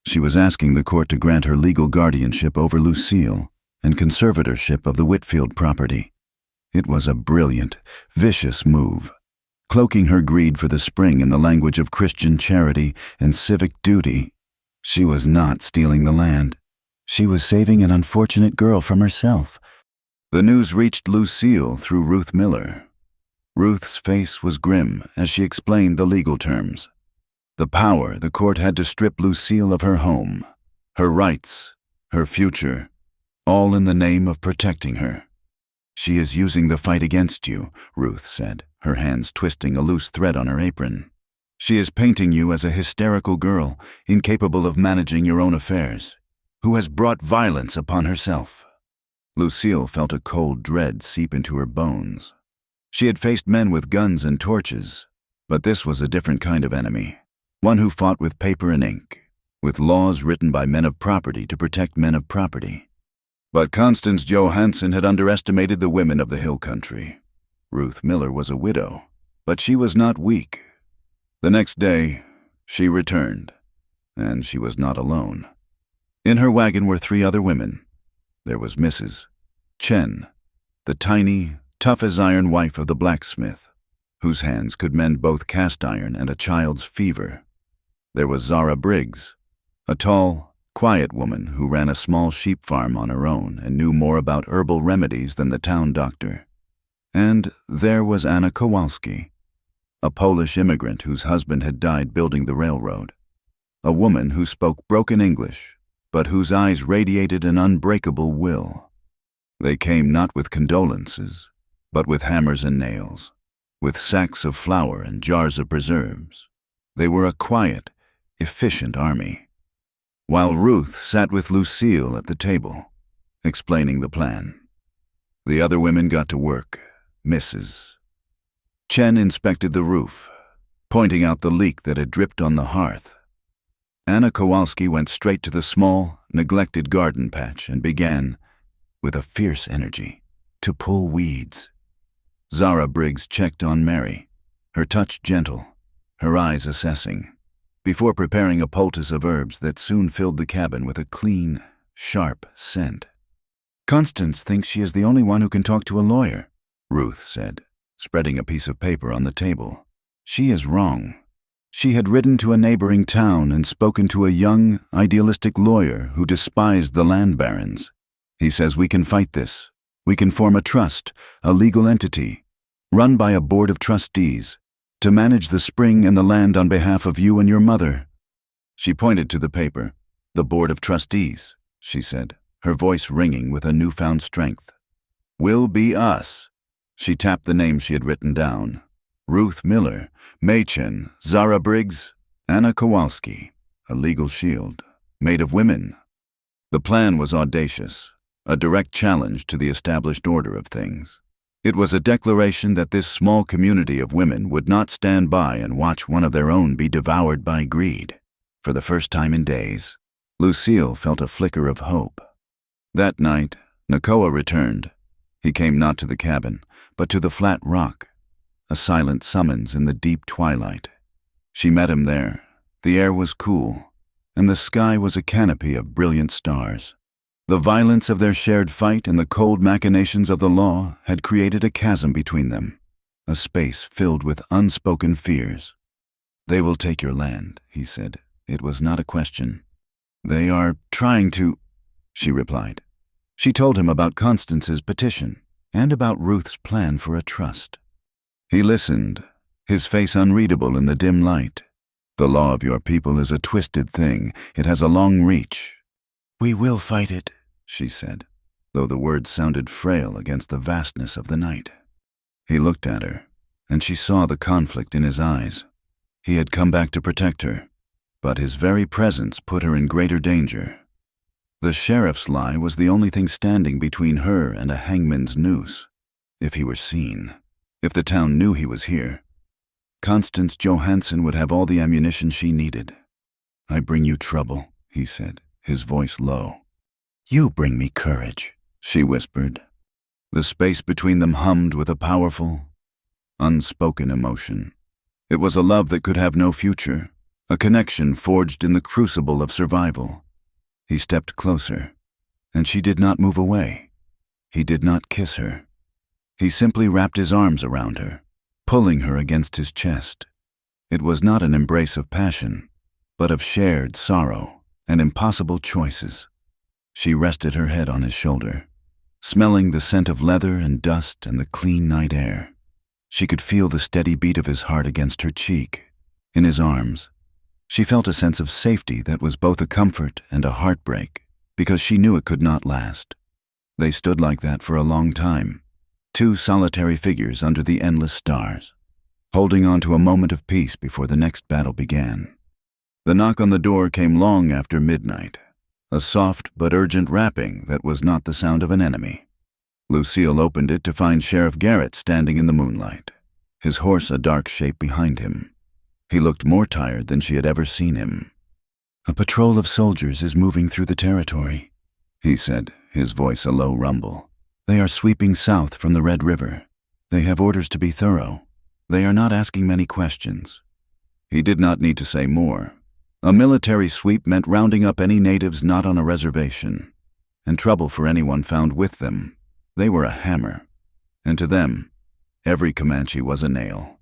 She was asking the court to grant her legal guardianship over Lucille and conservatorship of the Whitfield property. It was a brilliant, vicious move, cloaking her greed for the spring in the language of Christian charity and civic duty. She was not stealing the land. She was saving an unfortunate girl from herself. The news reached Lucille through Ruth Miller. Ruth's face was grim as she explained the legal terms. The power the court had to strip Lucille of her home, her rights, her future, all in the name of protecting her. "She is using the fight against you," Ruth said, her hands twisting a loose thread on her apron. "She is painting you as a hysterical girl, incapable of managing your own affairs, who has brought violence upon herself." Lucille felt a cold dread seep into her bones. She had faced men with guns and torches, but this was a different kind of enemy, one who fought with paper and ink, with laws written by men of property to protect men of property. But Constance Johansson had underestimated the women of the hill country. Ruth Miller was a widow, but she was not weak. The next day, she returned, and she was not alone. In her wagon were 3 other women. There was Mrs. Chen, the tiny, tough-as-iron wife of the blacksmith, whose hands could mend both cast iron and a child's fever. There was Zara Briggs, a tall, quiet woman who ran a small sheep farm on her own and knew more about herbal remedies than the town doctor. And there was Anna Kowalski, a Polish immigrant whose husband had died building the railroad, a woman who spoke broken English, but whose eyes radiated an unbreakable will. They came not with condolences, but with hammers and nails, with sacks of flour and jars of preserves. They were a quiet, efficient army. While Ruth sat with Lucille at the table, explaining the plan, the other women got to work. Mrs. Chen inspected the roof, pointing out the leak that had dripped on the hearth. Anna Kowalski went straight to the small, neglected garden patch and began, with a fierce energy, to pull weeds. Zara Briggs checked on Mary, her touch gentle, her eyes assessing, before preparing a poultice of herbs that soon filled the cabin with a clean, sharp scent. "Constance thinks she is the only one who can talk to a lawyer," Ruth said, spreading a piece of paper on the table. "She is wrong. She had ridden to a neighboring town and spoken to a young, idealistic lawyer who despised the land barons. He says we can fight this. We can form a trust, a legal entity, run by a board of trustees, to manage the spring and the land on behalf of you and your mother." She pointed to the paper. "The board of trustees," she said, her voice ringing with a newfound strength. "Will be us." She tapped the names she had written down. Ruth Miller, Machen, Zara Briggs, Anna Kowalski, a legal shield, made of women. The plan was audacious, a direct challenge to the established order of things. It was a declaration that this small community of women would not stand by and watch one of their own be devoured by greed. For the first time in days, Lucille felt a flicker of hope. That night, Nakoa returned. He came not to the cabin, but to the flat rock, a silent summons in the deep twilight. She met him there. The air was cool, and the sky was a canopy of brilliant stars. The violence of their shared fight and the cold machinations of the law had created a chasm between them, a space filled with unspoken fears. "They will take your land," he said. It was not a question. "They are trying to," she replied. She told him about Constance's petition and about Ruth's plan for a trust. He listened, his face unreadable in the dim light. "The law of your people is a twisted thing. It has a long reach." "We will fight it," she said, though the words sounded frail against the vastness of the night. He looked at her, and she saw the conflict in his eyes. He had come back to protect her, but his very presence put her in greater danger. The sheriff's lie was the only thing standing between her and a hangman's noose. If he were seen, if the town knew he was here, Constance Johansson would have all the ammunition she needed. "I bring you trouble," he said, his voice low. "You bring me courage," she whispered. The space between them hummed with a powerful, unspoken emotion. It was a love that could have no future, a connection forged in the crucible of survival. He stepped closer, and she did not move away. He did not kiss her. He simply wrapped his arms around her, pulling her against his chest. It was not an embrace of passion, but of shared sorrow and impossible choices. She rested her head on his shoulder, smelling the scent of leather and dust and the clean night air. She could feel the steady beat of his heart against her cheek. In his arms, she felt a sense of safety that was both a comfort and a heartbreak, because she knew it could not last. They stood like that for a long time, two solitary figures under the endless stars, holding on to a moment of peace before the next battle began. The knock on the door came long after midnight, a soft but urgent rapping that was not the sound of an enemy. Lucille opened it to find Sheriff Garrett standing in the moonlight, his horse a dark shape behind him. He looked more tired than she had ever seen him. "A patrol of soldiers is moving through the territory," he said, his voice a low rumble. "They are sweeping south from the Red River. They have orders to be thorough. They are not asking many questions." He did not need to say more. A military sweep meant rounding up any natives not on a reservation, and trouble for anyone found with them. They were a hammer, and to them, every Comanche was a nail.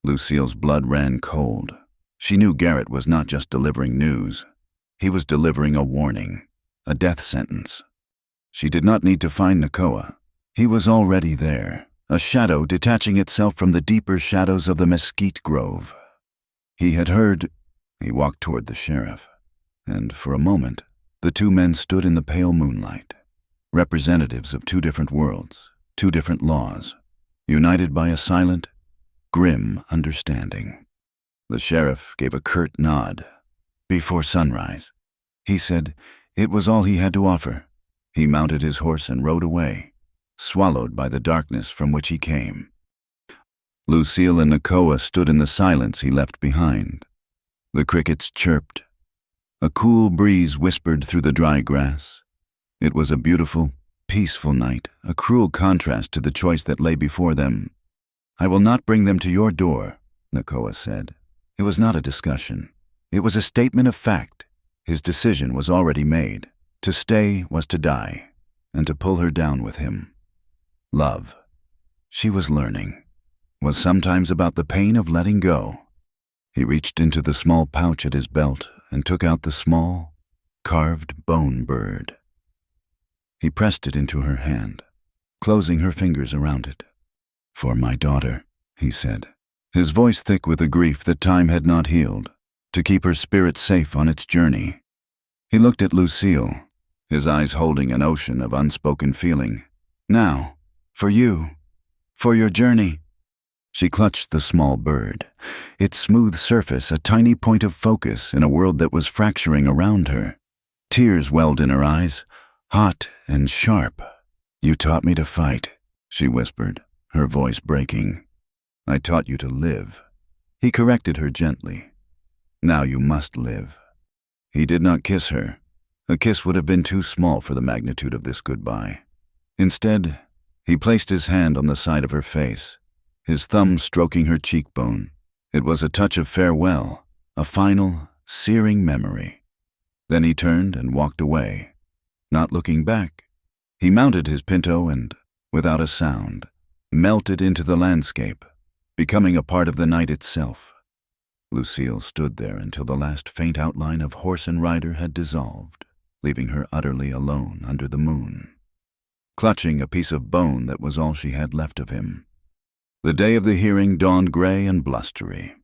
Lucille's blood ran cold. She knew Garrett was not just delivering news. He was delivering a warning, a death sentence. She did not need to find Nakoa. He was already there, a shadow detaching itself from the deeper shadows of the mesquite grove. He had heard. He walked toward the sheriff, and for a moment, the two men stood in the pale moonlight, representatives of two different worlds, two different laws, united by a silent, grim understanding. The sheriff gave a curt nod. "Before sunrise," he said. It was all he had to offer. He mounted his horse and rode away, swallowed by the darkness from which he came. Lucille and Nakoa stood in the silence he left behind. The crickets chirped. A cool breeze whispered through the dry grass. It was a beautiful, peaceful night, a cruel contrast to the choice that lay before them. "I will not bring them to your door," Nakoa said. It was not a discussion. It was a statement of fact. His decision was already made. To stay was to die, and to pull her down with him. Love, she was learning, was sometimes about the pain of letting go. He reached into the small pouch at his belt and took out the small, carved bone bird. He pressed it into her hand, closing her fingers around it. "For my daughter," he said, his voice thick with a grief that time had not healed, to keep her spirit safe on its journey. He looked at Lucille, his eyes holding an ocean of unspoken feeling. "Now, for you, for your journey." She clutched the small bird, its smooth surface a tiny point of focus in a world that was fracturing around her. Tears welled in her eyes, hot and sharp. "You taught me to fight," she whispered, her voice breaking. "I taught you to live." He corrected her gently. "Now you must live." He did not kiss her. A kiss would have been too small for the magnitude of this goodbye. Instead, he placed his hand on the side of her face, his thumb stroking her cheekbone. It was a touch of farewell, a final, searing memory. Then he turned and walked away, not looking back. He mounted his pinto and, without a sound, melted into the landscape, becoming a part of the night itself. Lucille stood there until the last faint outline of horse and rider had dissolved, leaving her utterly alone under the moon, clutching a piece of bone that was all she had left of him. The day of the hearing dawned gray and blustery.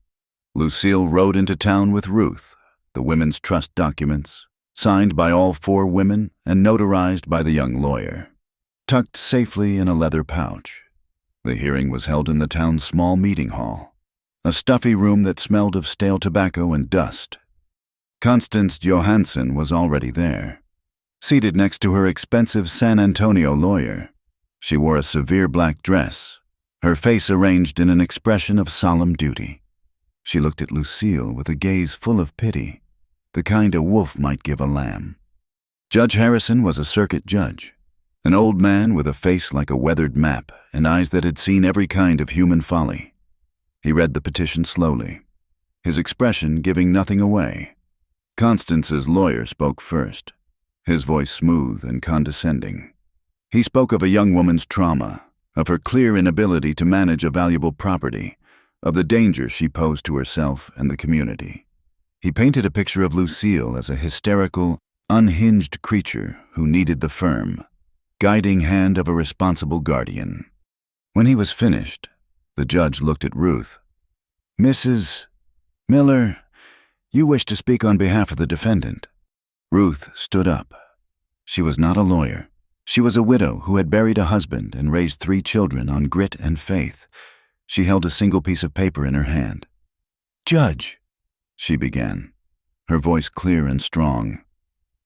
Lucille rode into town with Ruth, the women's trust documents, signed by all 4 women and notarized by the young lawyer, tucked safely in a leather pouch. The hearing was held in the town's small meeting hall, a stuffy room that smelled of stale tobacco and dust. Constance Johansson was already there, seated next to her expensive San Antonio lawyer. She wore a severe black dress, her face arranged in an expression of solemn duty. She looked at Lucille with a gaze full of pity, the kind a wolf might give a lamb. Judge Harrison was a circuit judge, an old man with a face like a weathered map and eyes that had seen every kind of human folly. He read the petition slowly. his expression giving nothing away. Constance's lawyer spoke first, his voice smooth and condescending. He spoke of a young woman's trauma, of her clear inability to manage a valuable property, of the danger she posed to herself and the community. He painted a picture of Lucille as a hysterical, unhinged creature who needed the firm, guiding hand of a responsible guardian. When he was finished, the judge looked at Ruth. "Mrs. Miller, you wish to speak on behalf of the defendant." Ruth stood up. She was not a lawyer. She was a widow who had buried a husband and raised 3 children on grit and faith. She held a single piece of paper in her hand. "Judge," she began, her voice clear and strong,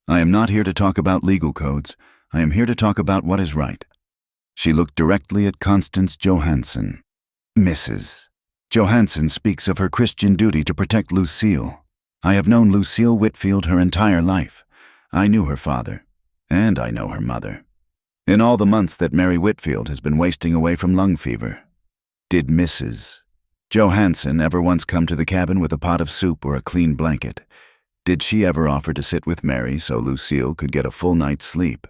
"I am not here to talk about legal codes. I am here to talk about what is right." She looked directly at Constance Johansson. "Mrs. Johansson speaks of her Christian duty to protect Lucille. I have known Lucille Whitfield her entire life. I knew her father, and I know her mother. In all the months that Mary Whitfield has been wasting away from lung fever. Did Mrs. Johansson ever once come to the cabin with a pot of soup or a clean blanket? Did she ever offer to sit with Mary so Lucille could get a full night's sleep?"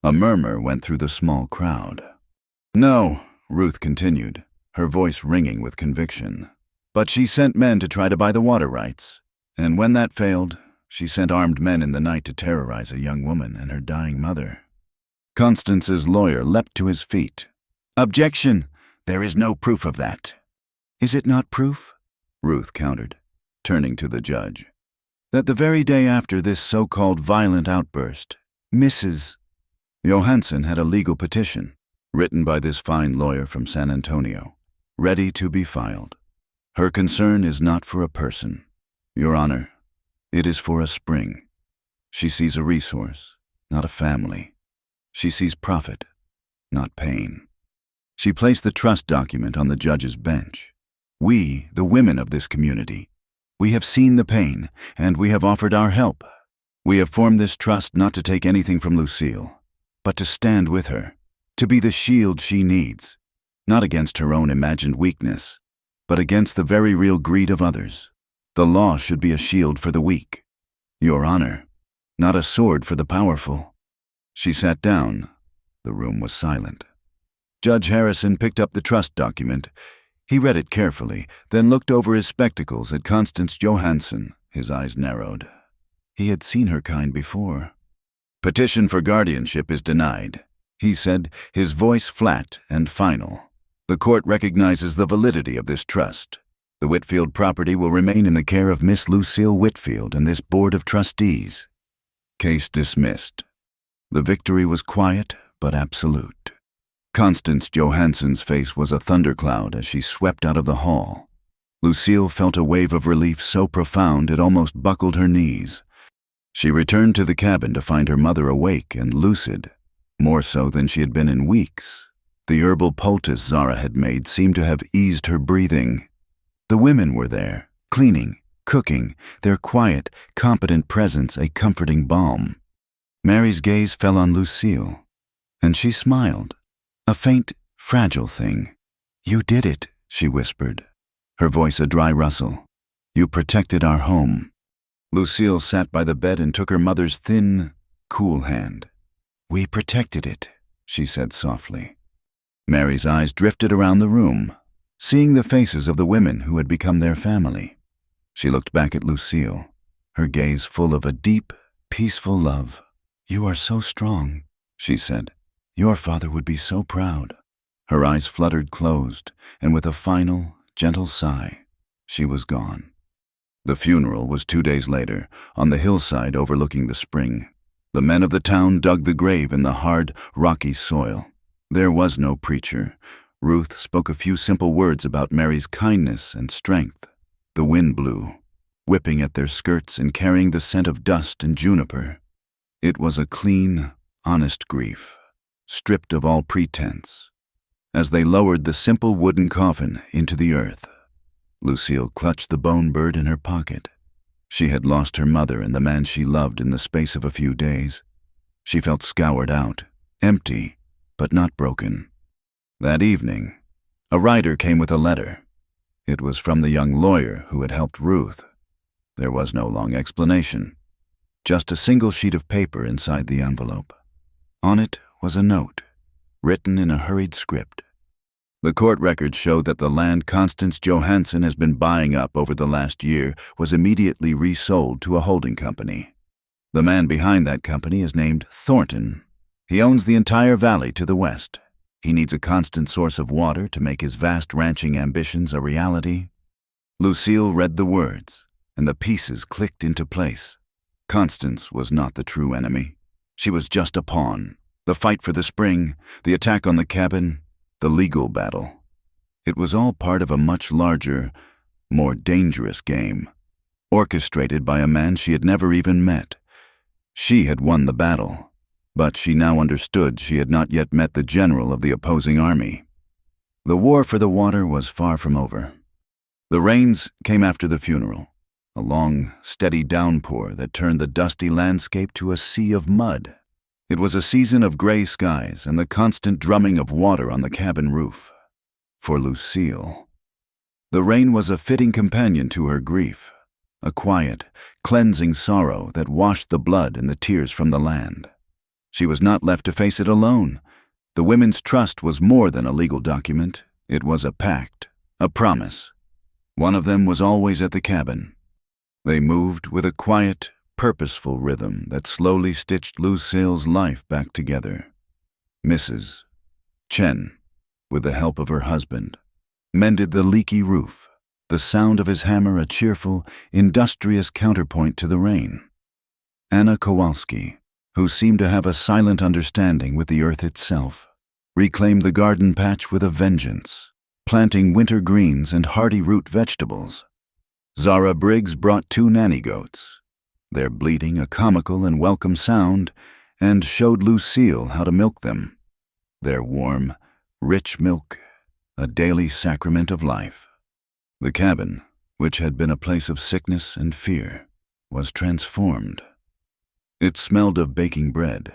A murmur went through the small crowd. "No," Ruth continued, her voice ringing with conviction. "But she sent men to try to buy the water rights. And when that failed, she sent armed men in the night to terrorize a young woman and her dying mother." Constance's lawyer leapt to his feet. "Objection! There is no proof of that." "Is it not proof?" Ruth countered, turning to the judge. "That the very day after this so-called violent outburst, Mrs. Johansson had a legal petition, written by this fine lawyer from San Antonio, ready to be filed. Her concern is not for a person, Your Honor. It is for a spring. She sees a resource, not a family. She sees profit, not pain." She placed the trust document on the judge's bench. "We, the women of this community, we have seen the pain, and we have offered our help. We have formed this trust not to take anything from Lucille, but to stand with her, to be the shield she needs, not against her own imagined weakness, but against the very real greed of others. The law should be a shield for the weak, Your Honor, not a sword for the powerful." She sat down. The room was silent. Judge Harrison picked up the trust document. He read it carefully, then looked over his spectacles at Constance Johansson. His eyes narrowed. He had seen her kind before. "Petition for guardianship is denied," he said, his voice flat and final. "The court recognizes the validity of this trust. The Whitfield property will remain in the care of Miss Lucille Whitfield and this board of trustees." Case dismissed. The victory was quiet but absolute. Constance Johansson's face was a thundercloud as she swept out of the hall. Lucille felt a wave of relief so profound it almost buckled her knees. She returned to the cabin to find her mother awake and lucid, more so than she had been in weeks. The herbal poultice Zara had made seemed to have eased her breathing. The women were there, cleaning, cooking, their quiet, competent presence a comforting balm. Mary's gaze fell on Lucille, and she smiled, a faint, fragile thing. "You did it," she whispered, her voice a dry rustle. "You protected our home." Lucille sat by the bed and took her mother's thin, cool hand. "We protected it," she said softly. Mary's eyes drifted around the room, seeing the faces of the women who had become their family. She looked back at Lucille, her gaze full of a deep, peaceful love. "You are so strong," she said. "Your father would be so proud." Her eyes fluttered closed, and with a final, gentle sigh, she was gone. The funeral was 2 days later, on the hillside overlooking the spring. The men of the town dug the grave in the hard, rocky soil. There was no preacher. Ruth spoke a few simple words about Mary's kindness and strength. The wind blew, whipping at their skirts and carrying the scent of dust and juniper. It was a clean, honest grief, stripped of all pretense. As they lowered the simple wooden coffin into the earth, Lucille clutched the bone bird in her pocket. She had lost her mother and the man she loved in the space of a few days. She felt scoured out, empty, but not broken. That evening, a rider came with a letter. It was from the young lawyer who had helped Ruth. There was no long explanation, just a single sheet of paper inside the envelope. On it was a note, written in a hurried script. The court records showed that the land Constance Johansson has been buying up over the last year was immediately resold to a holding company. The man behind that company is named Thornton. He owns the entire valley to the west. He needs a constant source of water to make his vast ranching ambitions a reality. Lucille read the words, and the pieces clicked into place. Constance was not the true enemy. She was just a pawn. The fight for the spring, the attack on the cabin, the legal battle. It was all part of a much larger, more dangerous game, orchestrated by a man she had never even met. She had won the battle, but she now understood she had not yet met the general of the opposing army. The war for the water was far from over. The rains came after the funeral, a long, steady downpour that turned the dusty landscape to a sea of mud. It was a season of gray skies and the constant drumming of water on the cabin roof. For Lucille, the rain was a fitting companion to her grief, a quiet, cleansing sorrow that washed the blood and the tears from the land. She was not left to face it alone. The women's trust was more than a legal document. It was a pact, a promise. One of them was always at the cabin. They moved with a quiet, purposeful rhythm that slowly stitched Lucille's life back together. Mrs. Chen, with the help of her husband, mended the leaky roof, the sound of his hammer a cheerful, industrious counterpoint to the rain. Anna Kowalski, who seemed to have a silent understanding with the earth itself, reclaimed the garden patch with a vengeance, planting winter greens and hardy root vegetables. Zara Briggs brought 2 nanny goats, their bleating a comical and welcome sound, and showed Lucille how to milk them. Their warm, rich milk, a daily sacrament of life. The cabin, which had been a place of sickness and fear, was transformed. It smelled of baking bread,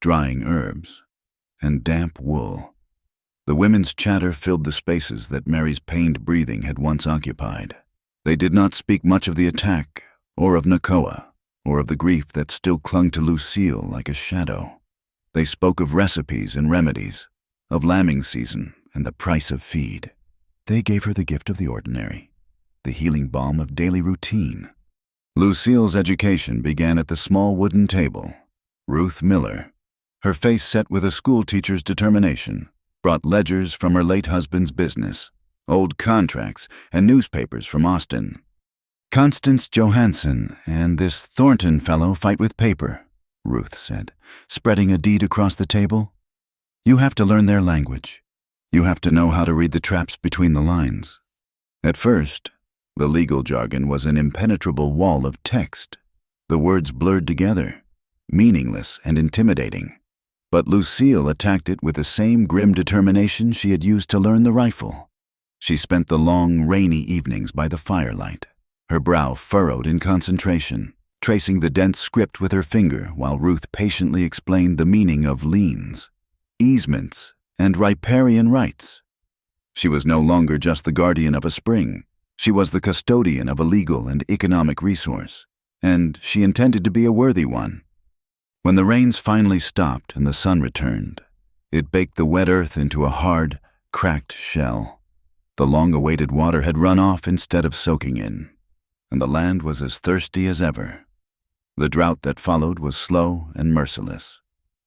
drying herbs, and damp wool. The women's chatter filled the spaces that Mary's pained breathing had once occupied. They did not speak much of the attack, or of Nakoa, or of the grief that still clung to Lucille like a shadow. They spoke of recipes and remedies, of lambing season and the price of feed. They gave her the gift of the ordinary, the healing balm of daily routine. Lucille's education began at the small wooden table. Ruth Miller, her face set with a schoolteacher's determination, brought ledgers from her late husband's business, old contracts, and newspapers from Austin. "Constance Johansson and this Thornton fellow fight with paper," Ruth said, spreading a deed across the table. "You have to learn their language. You have to know how to read the traps between the lines." At first, the legal jargon was an impenetrable wall of text, the words blurred together, meaningless and intimidating. But Lucille attacked it with the same grim determination she had used to learn the rifle. She spent the long, rainy evenings by the firelight, her brow furrowed in concentration, tracing the dense script with her finger while Ruth patiently explained the meaning of liens, easements, and riparian rights. She was no longer just the guardian of a spring. She was the custodian of a legal and economic resource, and she intended to be a worthy one. When the rains finally stopped and the sun returned, it baked the wet earth into a hard, cracked shell. The long-awaited water had run off instead of soaking in, and the land was as thirsty as ever. The drought that followed was slow and merciless.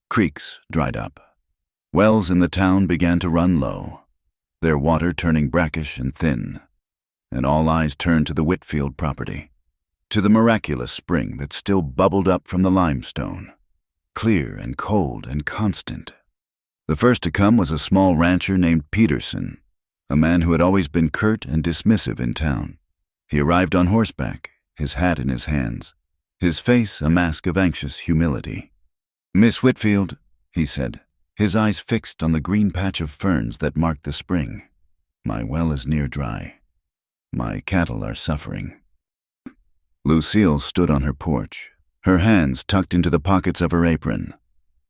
Creeks dried up. Wells in the town began to run low, their water turning brackish and thin, and all eyes turned to the Whitfield property, to the miraculous spring that still bubbled up from the limestone, clear and cold and constant. The first to come was a small rancher named Peterson, a man who had always been curt and dismissive in town. He arrived on horseback, his hat in his hands, his face a mask of anxious humility. "Miss Whitfield," he said, his eyes fixed on the green patch of ferns that marked the spring, "my well is near dry. My cattle are suffering." Lucille stood on her porch, her hands tucked into the pockets of her apron.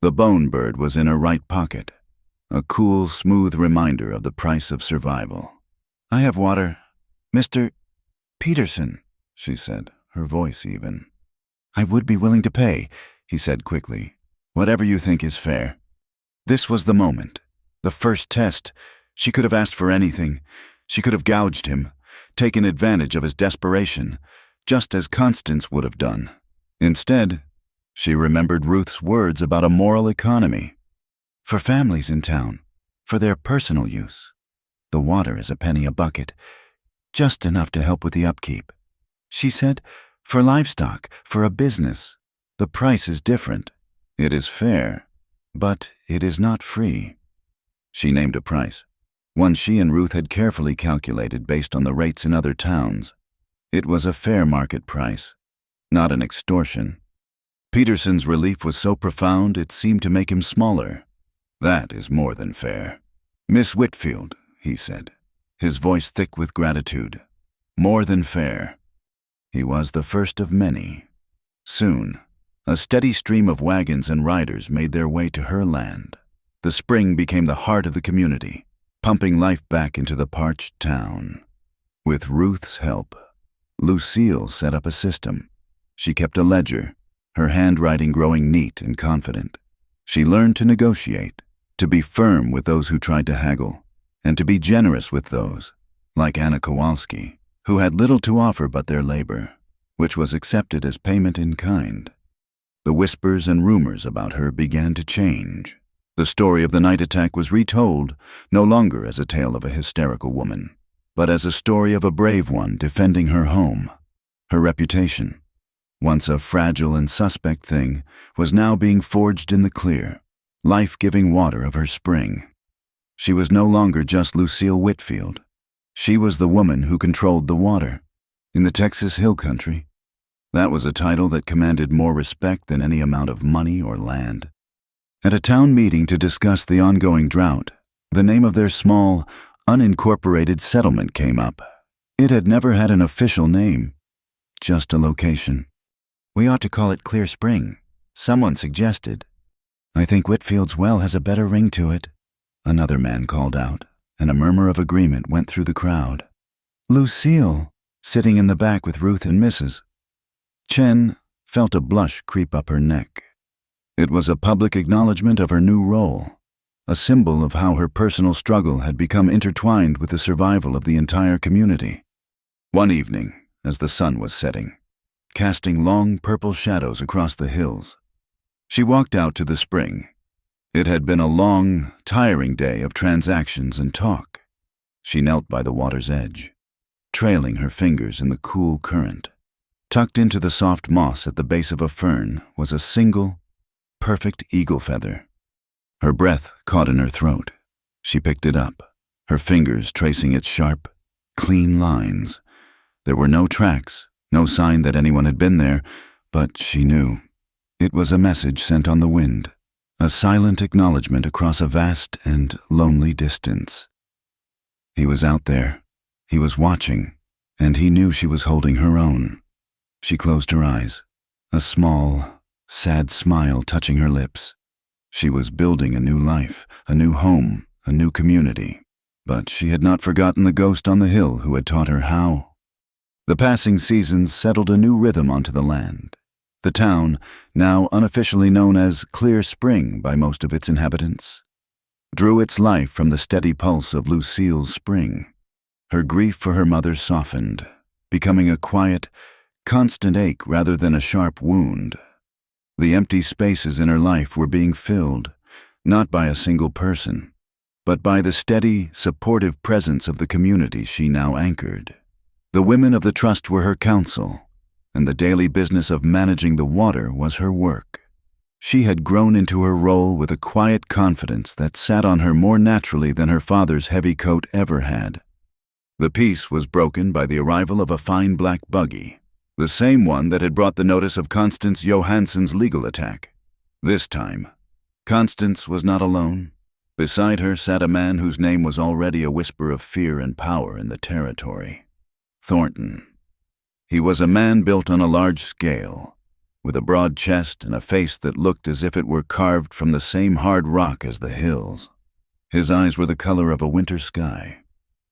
The bone bird was in her right pocket, a cool, smooth reminder of the price of survival. "I have water," "Mr. Peterson," she said, her voice even. "I would be willing to pay," he said quickly. "Whatever you think is fair." This was the moment. The first test. She could have asked for anything. She could have gouged him, taken advantage of his desperation, just as Constance would have done. Instead, she remembered Ruth's words about a moral economy. For families in town, for their personal use. The water is a penny a bucket, just enough to help with the upkeep. She said, for livestock, for a business, the price is different. It is fair, but it is not free. She named a price, one she and Ruth had carefully calculated based on the rates in other towns. It was a fair market price, not an extortion. Peterson's relief was so profound it seemed to make him smaller. "That is more than fair." "Miss Whitfield," he said, his voice thick with gratitude. "More than fair." He was the first of many. Soon, a steady stream of wagons and riders made their way to her land. The spring became the heart of the community, pumping life back into the parched town. With Ruth's help, Lucille set up a system. She kept a ledger, her handwriting growing neat and confident. She learned to negotiate, to be firm with those who tried to haggle, and to be generous with those, like Anna Kowalski, who had little to offer but their labor, which was accepted as payment in kind. The whispers and rumors about her began to change. The story of the night attack was retold, no longer as a tale of a hysterical woman, but as a story of a brave one defending her home. Her reputation, once a fragile and suspect thing, was now being forged in the clear, life-giving water of her spring. She was no longer just Lucille Whitfield. She was the woman who controlled the water. In the Texas Hill Country, that was a title that commanded more respect than any amount of money or land. At a town meeting to discuss the ongoing drought, the name of their small, unincorporated settlement came up. It had never had an official name, just a location. "We ought to call it Clear Spring," someone suggested. "I think Whitfield's well has a better ring to it," another man called out, and a murmur of agreement went through the crowd. Lucille, sitting in the back with Ruth and Mrs. Chen, felt a blush creep up her neck. It was a public acknowledgement of her new role, a symbol of how her personal struggle had become intertwined with the survival of the entire community. One evening, as the sun was setting, casting long purple shadows across the hills, she walked out to the spring. It had been a long, tiring day of transactions and talk. She knelt by the water's edge, trailing her fingers in the cool current. Tucked into the soft moss at the base of a fern was a single, perfect eagle feather. Her breath caught in her throat. She picked it up, her fingers tracing its sharp, clean lines. There were no tracks, no sign that anyone had been there, but she knew. It was a message sent on the wind, a silent acknowledgement across a vast and lonely distance. He was out there, he was watching, and he knew she was holding her own. She closed her eyes, a small, sad smile touching her lips. She was building a new life, a new home, a new community. But she had not forgotten the ghost on the hill who had taught her how. The passing seasons settled a new rhythm onto the land. The town, now unofficially known as Clear Spring by most of its inhabitants, drew its life from the steady pulse of Lucille's spring. Her grief for her mother softened, becoming a quiet, constant ache rather than a sharp wound. The empty spaces in her life were being filled, not by a single person, but by the steady, supportive presence of the community she now anchored. The women of the trust were her counsel, and the daily business of managing the water was her work. She had grown into her role with a quiet confidence that sat on her more naturally than her father's heavy coat ever had. The peace was broken by the arrival of a fine black buggy, the same one that had brought the notice of Constance Johansson's legal attack. This time, Constance was not alone. Beside her sat a man whose name was already a whisper of fear and power in the territory. Thornton. He was a man built on a large scale, with a broad chest and a face that looked as if it were carved from the same hard rock as the hills. His eyes were the color of a winter sky,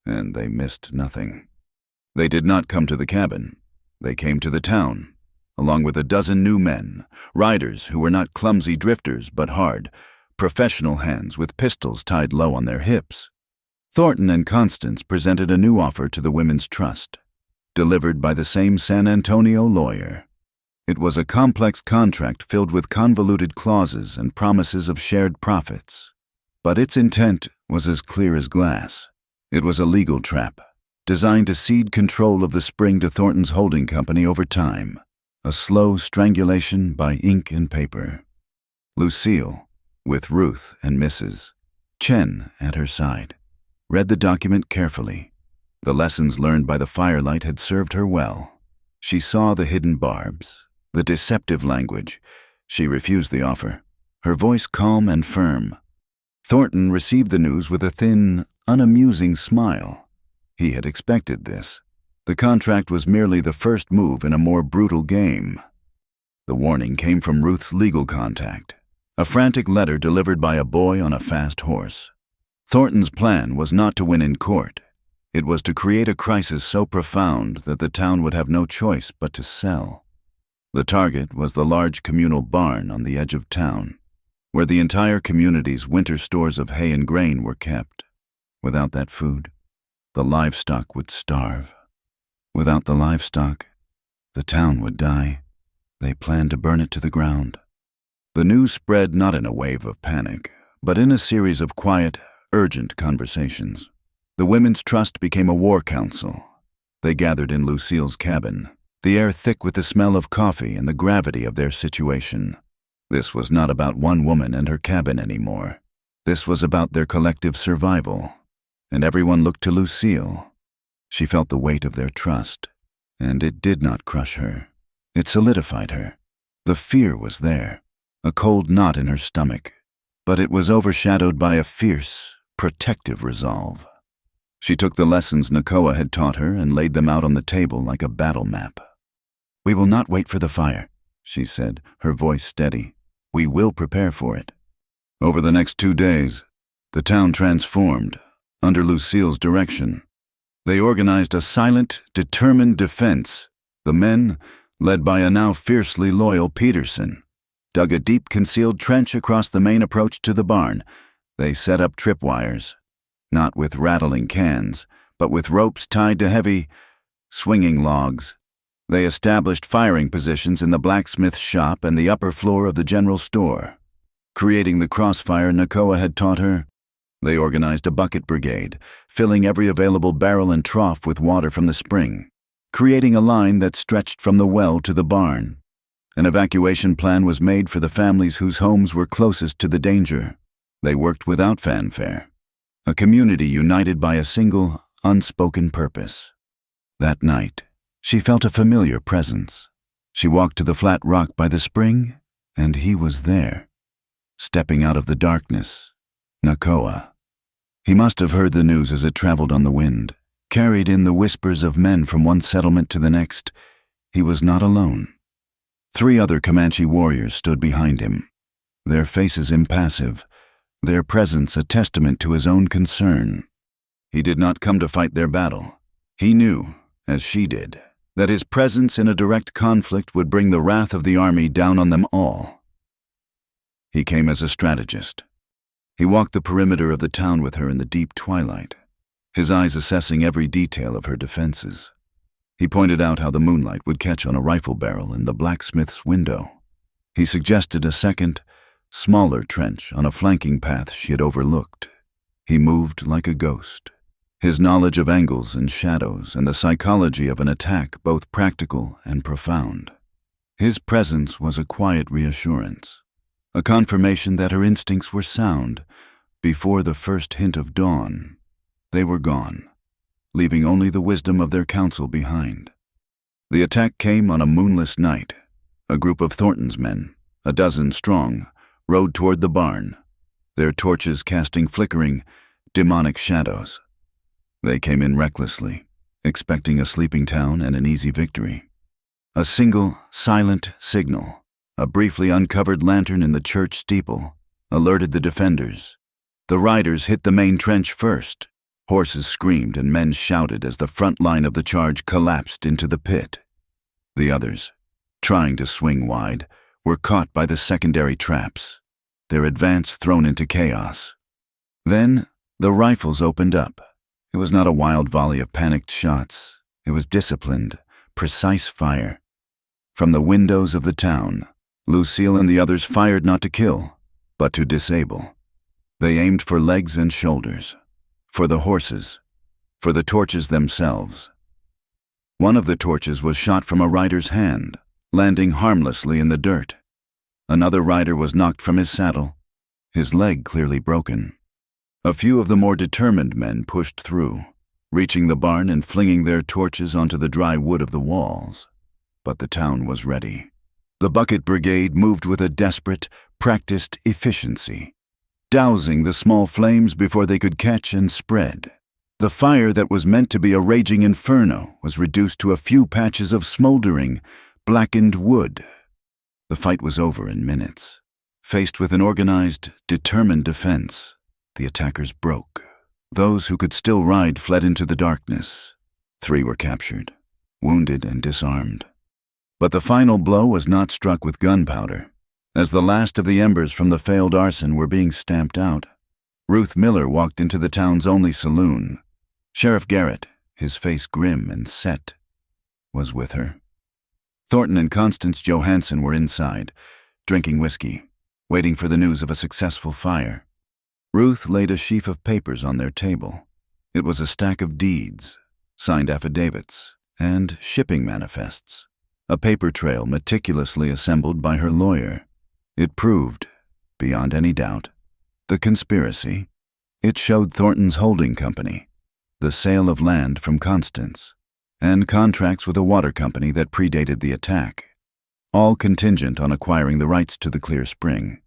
and they missed nothing. They did not come to the cabin. They came to the town, along with a dozen new men, riders who were not clumsy drifters but hard, professional hands with pistols tied low on their hips. Thornton and Constance presented a new offer to the Women's Trust, delivered by the same San Antonio lawyer. It was a complex contract filled with convoluted clauses and promises of shared profits. But its intent was as clear as glass. It was a legal trap, designed to cede control of the spring to Thornton's holding company over time, a slow strangulation by ink and paper. Lucille, with Ruth and Mrs. Chen at her side, read the document carefully. The lessons learned by the firelight had served her well. She saw the hidden barbs, the deceptive language. She refused the offer, her voice calm and firm. Thornton received the news with a thin, unamusing smile. He had expected this. The contract was merely the first move in a more brutal game. The warning came from Ruth's legal contact, a frantic letter delivered by a boy on a fast horse. Thornton's plan was not to win in court. It was to create a crisis so profound that the town would have no choice but to sell. The target was the large communal barn on the edge of town, where the entire community's winter stores of hay and grain were kept. Without that food, the livestock would starve. Without the livestock, the town would die. They planned to burn it to the ground. The news spread not in a wave of panic, but in a series of quiet, urgent conversations. The Women's Trust became a war council. They gathered in Lucille's cabin, the air thick with the smell of coffee and the gravity of their situation. This was not about one woman and her cabin anymore. This was about their collective survival. And everyone looked to Lucille. She felt the weight of their trust, and it did not crush her. It solidified her. The fear was there, a cold knot in her stomach, but it was overshadowed by a fierce, protective resolve. She took the lessons Nakoa had taught her and laid them out on the table like a battle map. "We will not wait for the fire," she said, her voice steady. "We will prepare for it." Over the next 2 days, the town transformed under Lucille's direction. They organized a silent, determined defense. The men, led by a now fiercely loyal Peterson, dug a deep concealed trench across the main approach to the barn. They set up tripwires, not with rattling cans, but with ropes tied to heavy, swinging logs. They established firing positions in the blacksmith's shop and the upper floor of the general store. Creating the crossfire Nakoa had taught her, they organized a bucket brigade, filling every available barrel and trough with water from the spring, creating a line that stretched from the well to the barn. An evacuation plan was made for the families whose homes were closest to the danger. They worked without fanfare, a community united by a single, unspoken purpose. That night, she felt a familiar presence. She walked to the flat rock by the spring, and he was there, stepping out of the darkness. Nakoa. He must have heard the news as it traveled on the wind, carried in the whispers of men from one settlement to the next. He was not alone. 3 other Comanche warriors stood behind him, their faces impassive, their presence a testament to his own concern. He did not come to fight their battle. He knew, as she did, that his presence in a direct conflict would bring the wrath of the army down on them all. He came as a strategist. He walked the perimeter of the town with her in the deep twilight, his eyes assessing every detail of her defenses. He pointed out how the moonlight would catch on a rifle barrel in the blacksmith's window. He suggested a second, smaller trench on a flanking path she had overlooked. He moved like a ghost, his knowledge of angles and shadows and the psychology of an attack both practical and profound. His presence was a quiet reassurance, a confirmation that her instincts were sound. Before the first hint of dawn, they were gone, leaving only the wisdom of their counsel behind. The attack came on a moonless night. A group of Thornton's men, a dozen strong, rode toward the barn, their torches casting flickering, demonic shadows. They came in recklessly, expecting a sleeping town and an easy victory. A single, silent signal, a briefly uncovered lantern in the church steeple, alerted the defenders. The riders hit the main trench first, Horses screamed and men shouted as the front line of the charge collapsed into the pit. The others, trying to swing wide, were caught by the secondary traps, their advance thrown into chaos. Then, the rifles opened up. It was not a wild volley of panicked shots. It was disciplined, precise fire. From the windows of the town, Lucille and the others fired not to kill, but to disable. They aimed for legs and shoulders, for the horses, for the torches themselves. One of the torches was shot from a rider's hand, landing harmlessly in the dirt. Another rider was knocked from his saddle, his leg clearly broken. A few of the more determined men pushed through, reaching the barn and flinging their torches onto the dry wood of the walls. But the town was ready. The bucket brigade moved with a desperate, practiced efficiency, dousing the small flames before they could catch and spread. The fire that was meant to be a raging inferno was reduced to a few patches of smoldering, blackened wood. The fight was over in minutes. Faced with an organized, determined defense, the attackers broke. Those who could still ride fled into the darkness. 3 were captured, wounded and disarmed. But the final blow was not struck with gunpowder. As the last of the embers from the failed arson were being stamped out, Ruth Miller walked into the town's only saloon. Sheriff Garrett, his face grim and set, was with her. Thornton and Constance Johansson were inside, drinking whiskey, waiting for the news of a successful fire. Ruth laid a sheaf of papers on their table. It was a stack of deeds, signed affidavits, and shipping manifests, a paper trail meticulously assembled by her lawyer. It proved, beyond any doubt, the conspiracy. It showed Thornton's holding company, the sale of land from Constance, and contracts with a water company that predated the attack, all contingent on acquiring the rights to the Clear Spring.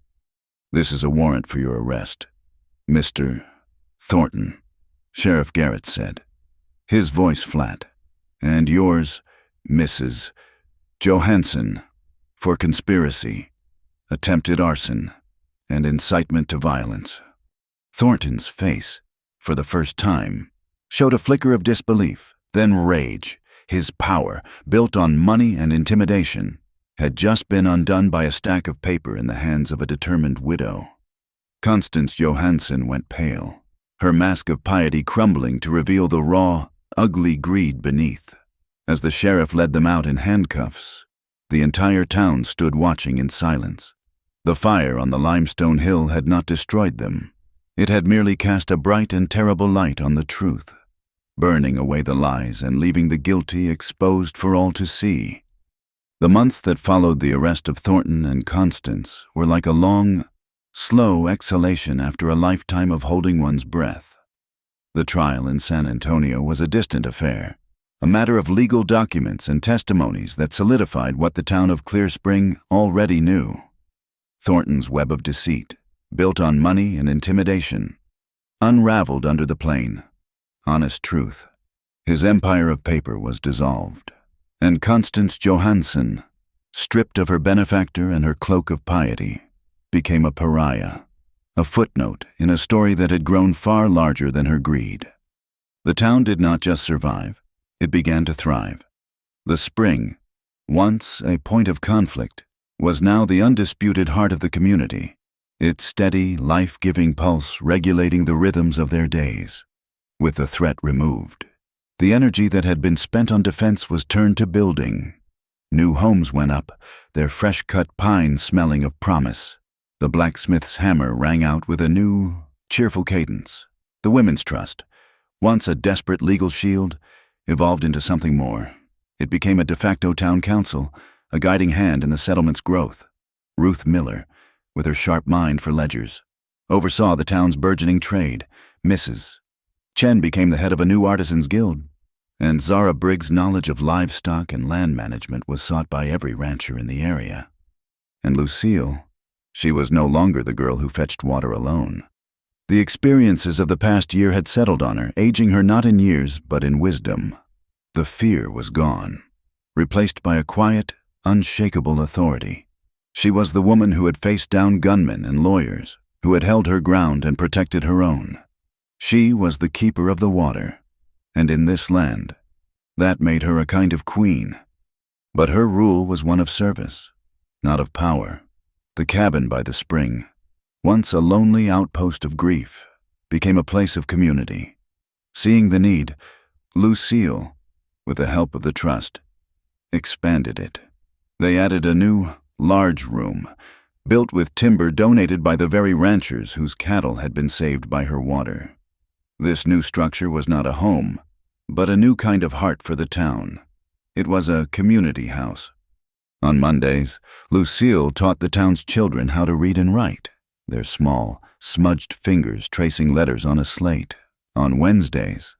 "This is a warrant for your arrest, Mr. Thornton," Sheriff Garrett said, his voice flat. "And yours, Mrs. Johansson, for conspiracy, attempted arson, and incitement to violence." Thornton's face, for the first time, showed a flicker of disbelief, then rage. His power, built on money and intimidation, had just been undone by a stack of paper in the hands of a determined widow. Constance Johansson went pale, her mask of piety crumbling to reveal the raw, ugly greed beneath. As the sheriff led them out in handcuffs, the entire town stood watching in silence. The fire on the limestone hill had not destroyed them. It had merely cast a bright and terrible light on the truth, burning away the lies and leaving the guilty exposed for all to see. The months that followed the arrest of Thornton and Constance were like a long, slow exhalation after a lifetime of holding one's breath. The trial in San Antonio was a distant affair, a matter of legal documents and testimonies that solidified what the town of Clear Spring already knew. Thornton's web of deceit, built on money and intimidation, unraveled under the plain, honest truth. His empire of paper was dissolved, and Constance Johansson, stripped of her benefactor and her cloak of piety, became a pariah, a footnote in a story that had grown far larger than her greed. The town did not just survive, it began to thrive. The spring, once a point of conflict, was now the undisputed heart of the community, its steady, life-giving pulse regulating the rhythms of their days. With the threat removed, the energy that had been spent on defense was turned to building. New homes went up, their fresh-cut pines smelling of promise. The blacksmith's hammer rang out with a new, cheerful cadence. The Women's Trust, once a desperate legal shield, evolved into something more. It became a de facto town council, a guiding hand in the settlement's growth. Ruth Miller, with her sharp mind for ledgers, oversaw the town's burgeoning trade. Mrs. Chen became the head of a new artisans' guild, and Zara Briggs' knowledge of livestock and land management was sought by every rancher in the area. And Lucille, she was no longer the girl who fetched water alone. The experiences of the past year had settled on her, aging her not in years but in wisdom. The fear was gone, replaced by a quiet, unshakable authority. She was the woman who had faced down gunmen and lawyers, who had held her ground and protected her own. She was the keeper of the water, and in this land, that made her a kind of queen. But her rule was one of service, not of power. The cabin by the spring, once a lonely outpost of grief, became a place of community. Seeing the need, Lucille, with the help of the trust, expanded it. They added a new, large room, built with timber donated by the very ranchers whose cattle had been saved by her water. This new structure was not a home, but a new kind of heart for the town. It was a community house. On Mondays, Lucille taught the town's children how to read and write, their small, smudged fingers tracing letters on a slate. On Wednesdays,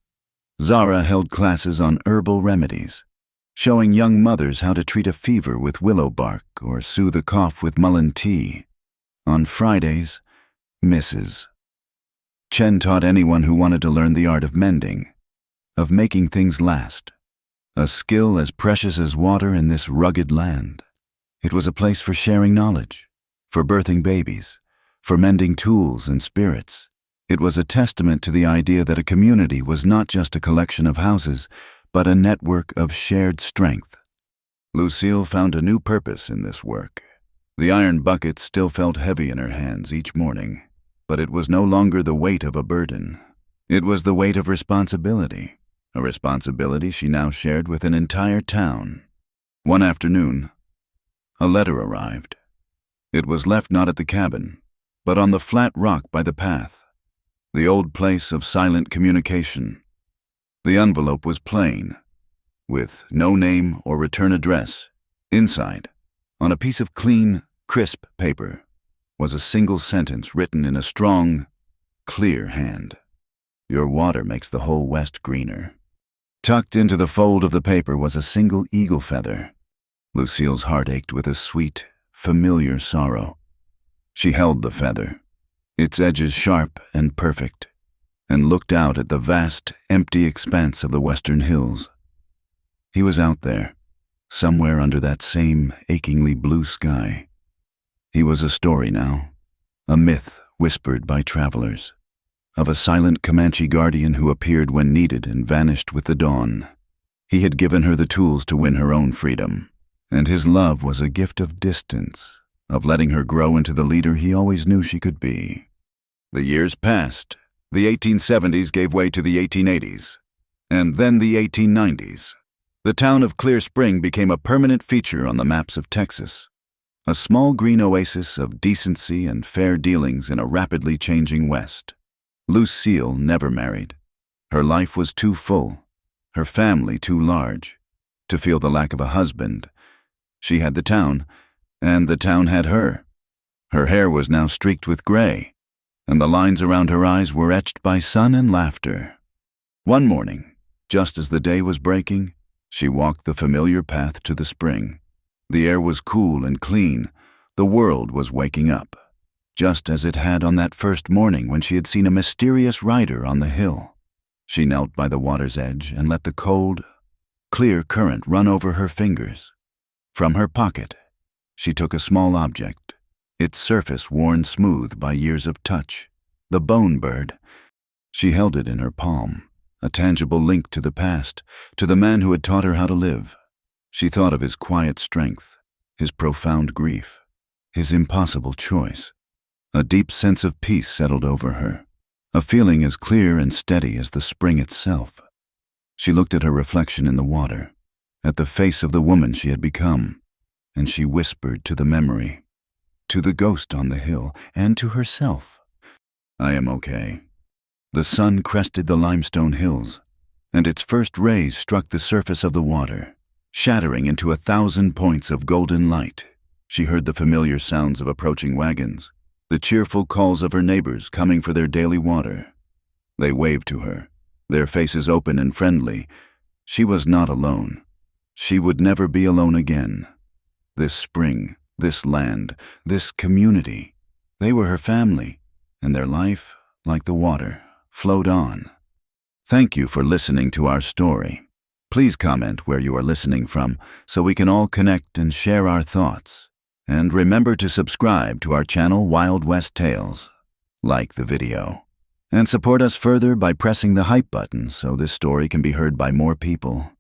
Zara held classes on herbal remedies, showing young mothers how to treat a fever with willow bark or soothe a cough with mullein tea. On Fridays, Mrs. Chen taught anyone who wanted to learn the art of mending, of making things last, a skill as precious as water in this rugged land. It was a place for sharing knowledge, for birthing babies, for mending tools and spirits. It was a testament to the idea that a community was not just a collection of houses, but a network of shared strength. Lucille found a new purpose in this work. The iron bucket still felt heavy in her hands each morning, but it was no longer the weight of a burden. It was the weight of responsibility, a responsibility she now shared with an entire town. One afternoon, a letter arrived. It was left not at the cabin, but on the flat rock by the path, the old place of silent communication. The envelope was plain, with no name or return address. Inside, on a piece of clean, crisp paper, was a single sentence written in a strong, clear hand. Your water makes the whole West greener. Tucked into the fold of the paper was a single eagle feather. Lucille's heart ached with a sweet, familiar sorrow. She held the feather, its edges sharp and perfect, and looked out at the vast, empty expanse of the western hills. He was out there, somewhere under that same achingly blue sky. He was a story now, a myth whispered by travelers, of a silent Comanche guardian who appeared when needed and vanished with the dawn. He had given her the tools to win her own freedom, and his love was a gift of distance, of letting her grow into the leader he always knew she could be. The years passed. The 1870s gave way to the 1880s, and then the 1890s. The town of Clear Spring became a permanent feature on the maps of Texas, a small green oasis of decency and fair dealings in a rapidly changing West. Lucille never married. Her life was too full, her family too large, to feel the lack of a husband. She had the town, and the town had her. Her hair was now streaked with gray, and the lines around her eyes were etched by sun and laughter. One morning, just as the day was breaking, she walked the familiar path to the spring. The air was cool and clean. The world was waking up, just as it had on that first morning when she had seen a mysterious rider on the hill. She knelt by the water's edge and let the cold, clear current run over her fingers. From her pocket, she took a small object, its surface worn smooth by years of touch, the bone bird. She held it in her palm, a tangible link to the past, to the man who had taught her how to live. She thought of his quiet strength, his profound grief, his impossible choice. A deep sense of peace settled over her, a feeling as clear and steady as the spring itself. She looked at her reflection in the water, at the face of the woman she had become, and she whispered to the memory, to the ghost on the hill, and to herself, "I am okay." The sun crested the limestone hills, and its first rays struck the surface of the water, shattering into 1,000 points of golden light. She heard the familiar sounds of approaching wagons, the cheerful calls of her neighbors coming for their daily water. They waved to her, their faces open and friendly. She was not alone. She would never be alone again. This spring, this land, this community, they were her family, and their life, like the water, flowed on. Thank you for listening to our story. Please comment where you are listening from so we can all connect and share our thoughts. And remember to subscribe to our channel Wild West Tales. Like the video. And support us further by pressing the hype button so this story can be heard by more people.